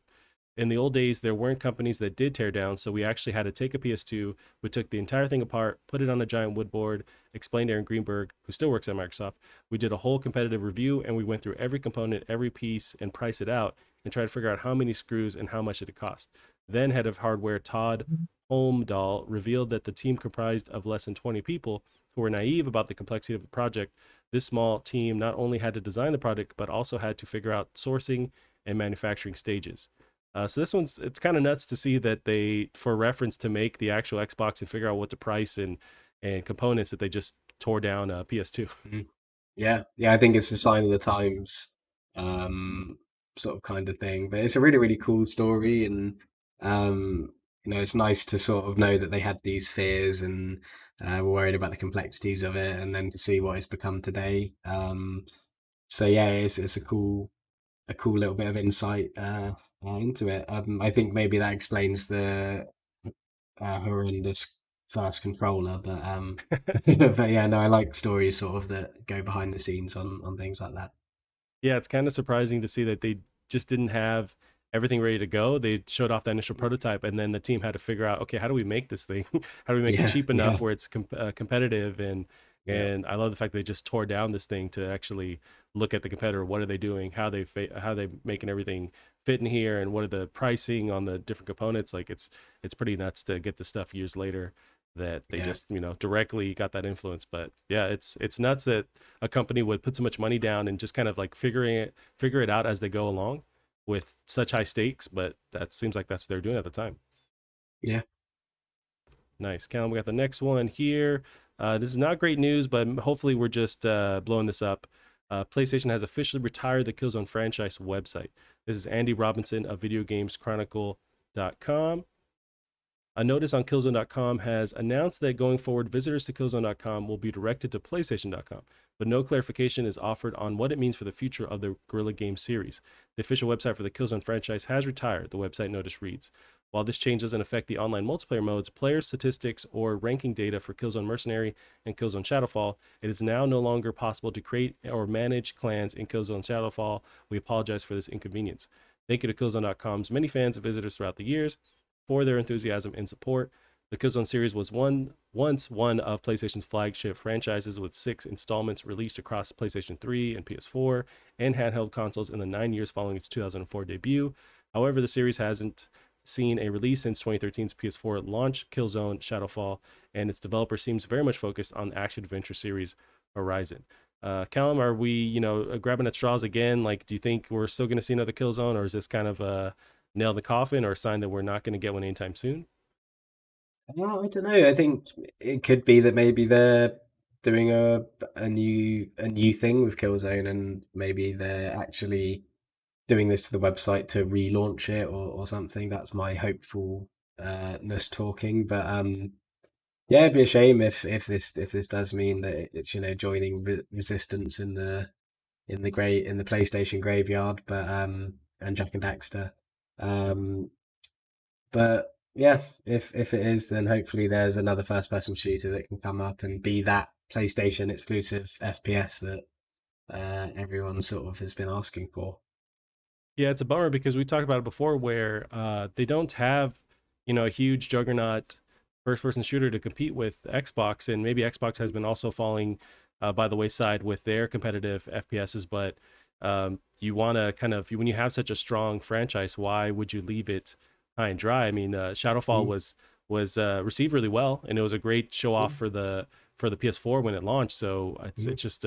In the old days, there weren't companies that did tear down, so we actually had to take a PS2. We took the entire thing apart, put it on a giant wood board, explained to Aaron Greenberg, who still works at Microsoft. We did a whole competitive review, and we went through every component, every piece, and priced it out, and tried to figure out how many screws and how much it cost. Then head of hardware Todd Holmdahl revealed that the team comprised of less than 20 people who were naive about the complexity of the project. This small team not only had to design the product, but also had to figure out sourcing and manufacturing stages. So this it's kind of nuts to see that they, for reference to make the actual Xbox and figure out what to price and components, that they just tore down a PS2. Mm. Yeah, yeah, I think it's the sign of the times, sort of kind of thing. But it's a really, really cool story, and um, it's nice to sort of know that they had these fears and were worried about the complexities of it, and then to see what it's become today. So yeah, it's a cool little bit of insight into it. I think maybe that explains the horrendous first controller, but but yeah, no, I like stories sort of that go behind the scenes on things like that. Yeah, it's kind of surprising to see that they just didn't have everything ready to go. They showed off the initial prototype, and then the team had to figure out, okay, how do we make this thing? How do we make it Yeah, cheap yeah, enough where it's competitive? yeah, And I love the fact they just tore down this thing to actually look at the competitor. What are they doing? How they making everything fit in here? And what are the pricing on the different components? Like it's pretty nuts to get the stuff years later that they yeah, just directly got that influence. But yeah, it's nuts that a company would put so much money down and just kind of like figure it out as they go along with such high stakes. But that seems like that's what they're doing at the time. yeah. Nice. Callum, we got the next one here. This is not great news, but hopefully we're just blowing this up. PlayStation has officially retired the Killzone franchise website. This is Andy Robinson of VideoGamesChronicle.com. A notice on Killzone.com has announced that going forward, visitors to Killzone.com will be directed to PlayStation.com, but no clarification is offered on what it means for the future of the Guerrilla Games series. The official website for the Killzone franchise has retired, the website notice reads. While this change doesn't affect the online multiplayer modes, player statistics, or ranking data for Killzone Mercenary and Killzone Shadowfall, it is now no longer possible to create or manage clans in Killzone Shadowfall. We apologize for this inconvenience. Thank you to Killzone.com's many fans and visitors throughout the years for their enthusiasm and support. The Killzone series was once one of PlayStation's flagship franchises, with 6 installments released across PlayStation 3 and PS4 and handheld consoles in the 9 years following its 2004 debut. However, the series hasn't seen a release since 2013's PS4 launch, Killzone Shadowfall, and its developer seems very much focused on the action-adventure series Horizon. Callum, are we, grabbing at straws again? Like, do you think we're still going to see another Killzone, or is this kind of a nail in the coffin, or a sign that we're not going to get one anytime soon? Well, I don't know. I think it could be that maybe they're doing a new thing with Killzone, and maybe they're actually doing this to the website to relaunch it or something. That's my hopefulness talking. But yeah, it'd be a shame if this does mean that it's joining Resistance in the PlayStation graveyard, but and Jack and Daxter. Um, but yeah, if it is, then hopefully there's another first person shooter that can come up and be that PlayStation exclusive FPS that everyone sort of has been asking for. Yeah, it's a bummer because we talked about it before, where they don't have, a huge juggernaut first-person shooter to compete with Xbox, and maybe Xbox has been also falling by the wayside with their competitive FPSs. But you want to kind of, when you have such a strong franchise, why would you leave it high and dry? I mean, Shadowfall Mm, was received really well, and it was a great show off mm, for the PS4 when it launched. So mm, it's just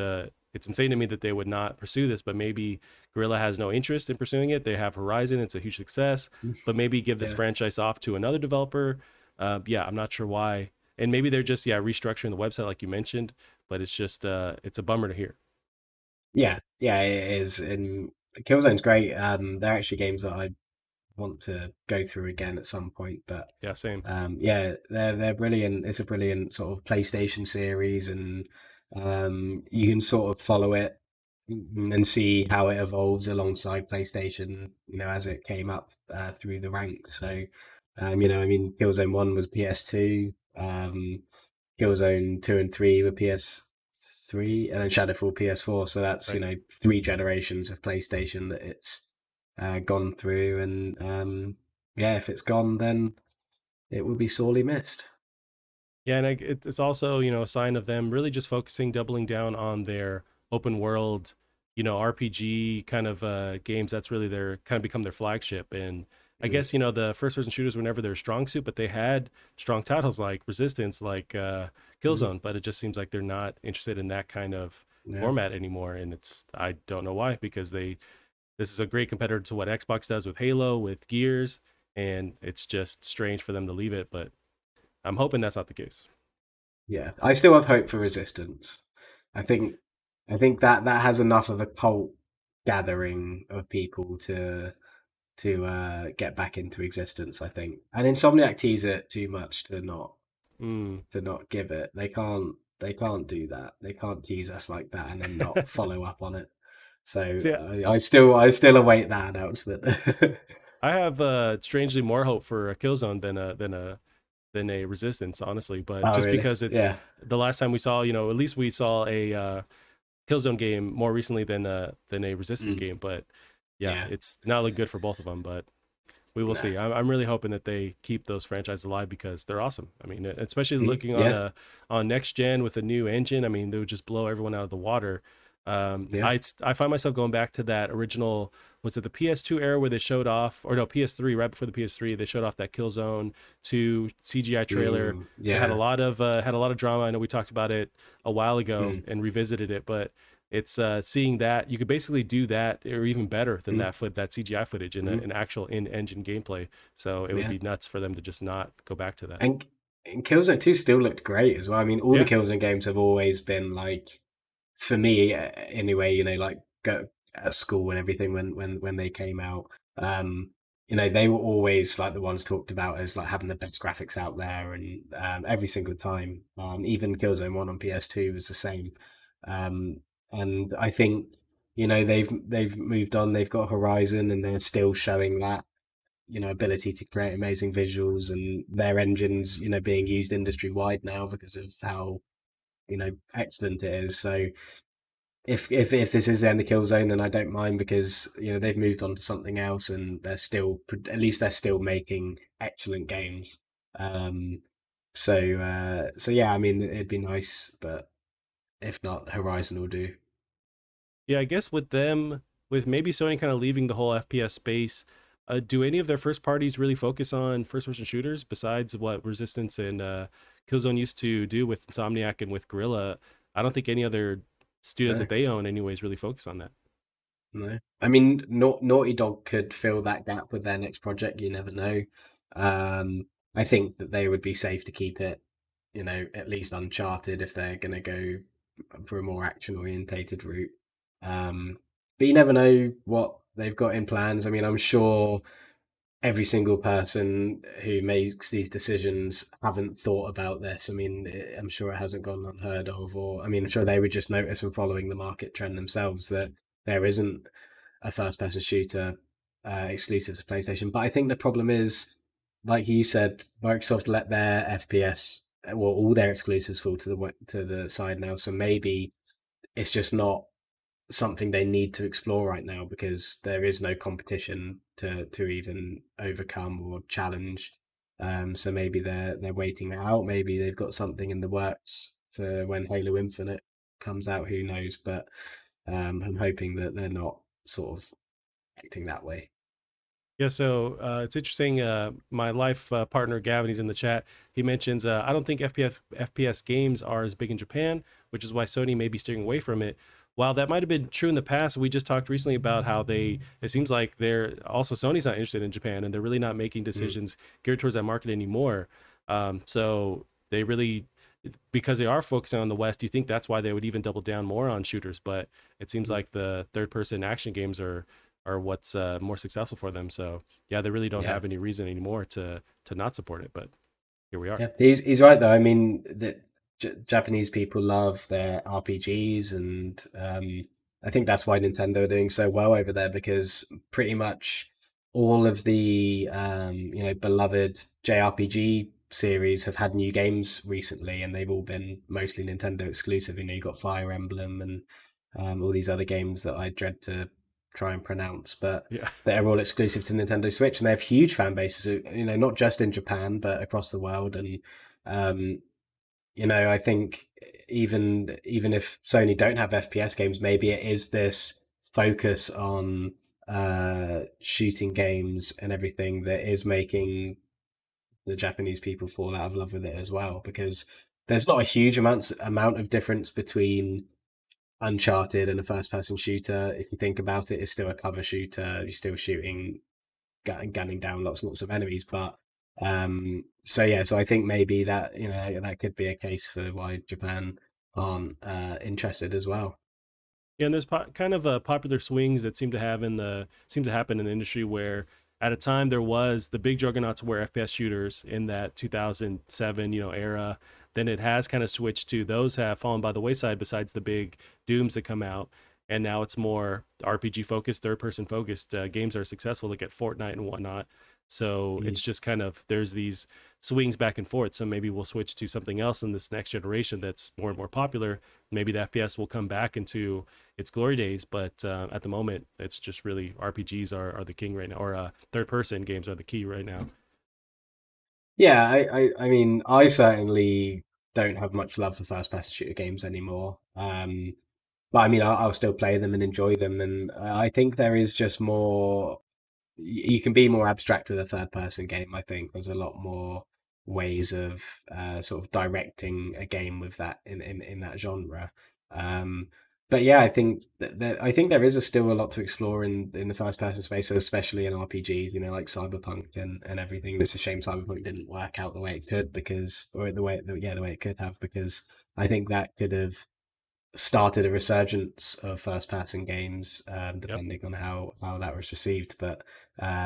it's insane to me that they would not pursue this. But maybe Guerrilla has no interest in pursuing it. They have Horizon; it's a huge success. mm. But maybe give this Yeah. franchise off to another developer. Yeah, I'm not sure why. And maybe they're just restructuring the website like you mentioned. But it's just it's a bummer to hear. Yeah, yeah, it is. And Killzone's great. They're actually games that I want to go through again at some point. But Yeah, same. yeah, they're brilliant. It's a brilliant sort of PlayStation series, and you can sort of follow it and see how it evolves alongside PlayStation. As it came up through the ranks. So, I mean, Killzone One was PS2. Killzone 2 and 3 were PS3, and then Shadowfall PS4. So that's, Right. 3 generations of PlayStation that it's gone through. And yeah, if it's gone, then it will be sorely missed. Yeah, and it's also a sign of them really just focusing, doubling down on their open world, RPG kind of games. That's really their kind of become their flagship. And I Mm, guess the first person shooters were never their strong suit, but they had strong titles like Resistance, like mm, Killzone. But it just seems like they're not interested in that kind of yeah. format anymore. And I don't know why, because this is a great competitor to what Xbox does with Halo, with Gears, and it's just strange for them to leave it. But I'm hoping that's not the case. Yeah. I still have hope for Resistance. I think that has enough of a cult gathering of people to get back into existence, I think. And Insomniac tease it too much Mm. to not give it. They can't do that. They can't tease us like that and then not follow up on it. So See, I still await that announcement. I have strangely more hope for a Killzone than a Resistance, honestly. But Oh just really? because it's Yeah. the last time we saw, at least we saw a Killzone game more recently than a Resistance Mm, game. But yeah, yeah. it's not looking good for both of them. But we will Nah. see. I'm really hoping that they keep those franchises alive because they're awesome. I mean, especially Mm, looking yeah. on next gen with a new engine. I mean, they would just blow everyone out of the water. Yeah. I find myself going back to that original. Was it the PS2 era where they showed off, or no, PS3, right before the PS3, they showed off that Killzone 2 CGI trailer. Mm, It had a yeah. lot of drama. I know we talked about it a while ago Mm, and revisited it, but it's seeing that you could basically do that or even better than mm, that CGI footage in mm, an actual in-engine gameplay. So it would yeah. be nuts for them to just not go back to that. And Killzone 2 still looked great as well. I mean, all the Yeah. Killzone games have always been like, for me anyway, like go at school and everything when they came out. Um, they were always like the ones talked about as like having the best graphics out there, and every single time, even Killzone 1 on PS2 was the same. Um, and I think they've moved on. They've got Horizon, and they're still showing that ability to create amazing visuals, and their engines being used industry wide now because of how excellent it is. So if this is the end of Killzone, then I don't mind, because they've moved on to something else, and they're still, at least they're still making excellent games. Um, so yeah, I mean, it'd be nice, but if not, Horizon will do. Yeah, I guess with them, with maybe Sony kind of leaving the whole FPS space, do any of their first parties really focus on first person shooters besides what Resistance and Killzone used to do with Insomniac and with Guerrilla? I don't think any other studios No, that they own, anyways, really focus on that. no. I mean, Naughty Dog could fill that gap with their next project. You never know. Um, I think that they would be safe to keep it, at least Uncharted, if they're going to go for a more action orientated route. Um, but you never know what they've got in plans. I mean, I'm sure every single person who makes these decisions haven't thought about this. I mean, I'm sure it hasn't gone unheard of, or I mean, I'm sure they would just notice from following the market trend themselves that there isn't a first-person shooter exclusive to PlayStation. But I think the problem is, like you said, Microsoft let their FPS, well, all their exclusives fall to the side now. So maybe it's just not something they need to explore right now, because there is no competition to even overcome or challenge. So maybe they're waiting it out. Maybe they've got something in the works for when Halo Infinite comes out. Who knows? But I'm hoping that they're not sort of acting that way. Yeah, so it's interesting. My life partner Gavin, he's in the chat. He mentions, I don't think FPS games are as big in Japan, which is why Sony may be steering away from it. While that might have been true in the past, we just talked recently about how it seems like they're also Sony's not interested in Japan, and they're really not making Mm, decisions geared towards that market anymore. So they really, because they are focusing on the West, you think that's why they would even double down more on shooters. But it seems mm. like the third person action games are what's more successful for them. So yeah, they really don't Yeah. have any reason anymore to not support it. But here we are. Yeah, he's right though. I mean, the Japanese people love their RPGs, and I think that's why Nintendo are doing so well over there, because pretty much all of the beloved JRPG series have had new games recently, and they've all been mostly Nintendo exclusive. You got Fire Emblem and all these other games that I dread to try and pronounce, but Yeah. they're all exclusive to Nintendo Switch, and they have huge fan bases, not just in Japan but across the world. And um, I think even if Sony don't have FPS games, maybe it is this focus on shooting games and everything that is making the Japanese people fall out of love with it as well, because there's not a huge amount of difference between Uncharted and a first person shooter. If you think about it, it's still a cover shooter. You're still shooting, gunning down lots and lots of enemies. But so I think maybe that that could be a case for why Japan aren't interested as well. Yeah, and there's kind of popular swings that seem to happen in the industry where at a time there was the big juggernauts were FPS shooters in that 2007 era. Then it has kind of switched to those have fallen by the wayside besides the big dooms that come out, and now it's more RPG focused, third person focused games that are successful, like at Fortnite and whatnot. So Mm. it's just kind of there's these swings back and forth. So maybe we'll switch to something else in this next generation that's more and more popular. Maybe the FPS will come back into its glory days, but at the moment, it's just really RPGs are the king right now, or third person games are the key right now. Yeah, I mean, I certainly don't have much love for first person shooter games anymore. But I mean, I'll still play them and enjoy them, and I think there is just more. You can be more abstract with a third person game. I think there's a lot more ways of sort of directing a game with that in that genre. Um, but yeah, I think I think there is still a lot to explore in the first person space, especially in RPGs. Like Cyberpunk and everything. It's a shame Cyberpunk didn't work out the way it could, because or the way it could have, because I think that could have. started a resurgence of first-person games, Yep. depending on how that was received. But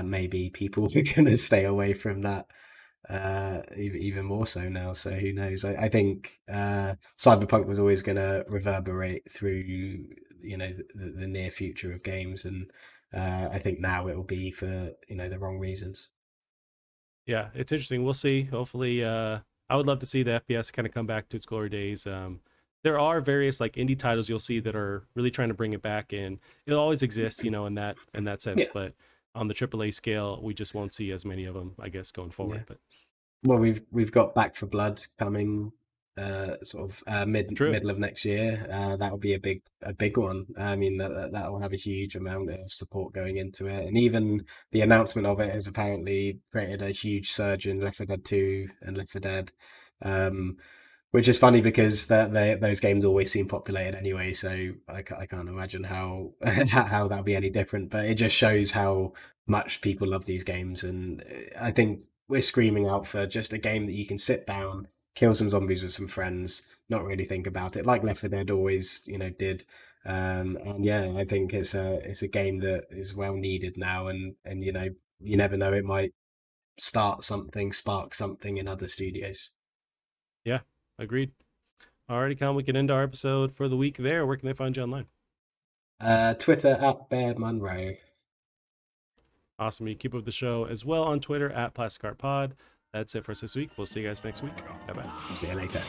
maybe people are going to stay away from that even more so now. So who knows? I think Cyberpunk was always going to reverberate through, the near future of games, and I think now it will be for the wrong reasons. Yeah, it's interesting. We'll see. Hopefully, I would love to see the FPS kind of come back to its glory days. There are various like indie titles you'll see that are really trying to bring it back, and it'll always exist, in that sense. Yeah, But on the AAA scale, we just won't see as many of them, I guess, going forward. yeah. But Well, we've got Back for Blood coming, sort of true. middle of next year. That'll be a big one. I mean, that will have a huge amount of support going into it, and even the announcement of it has apparently created a huge surge in Left 4 Dead 2 and Left 4 Dead. Um, which is funny because those games always seem populated anyway, so I can't imagine how how that'll be any different. But it just shows how much people love these games, and I think we're screaming out for just a game that you can sit down, kill some zombies with some friends, not really think about it, like Left 4 Dead always, did. And yeah, I think it's a game that is well needed now, and you never know, it might spark something in other studios. Yeah, agreed. Alrighty, Con, we can end our episode for the week there. Where can they find you online? Twitter at Bear Munro. Awesome. You keep up with the show as well on Twitter at Plastic Art Pod. That's it for us this week. We'll see you guys next week. Bye bye. See you later.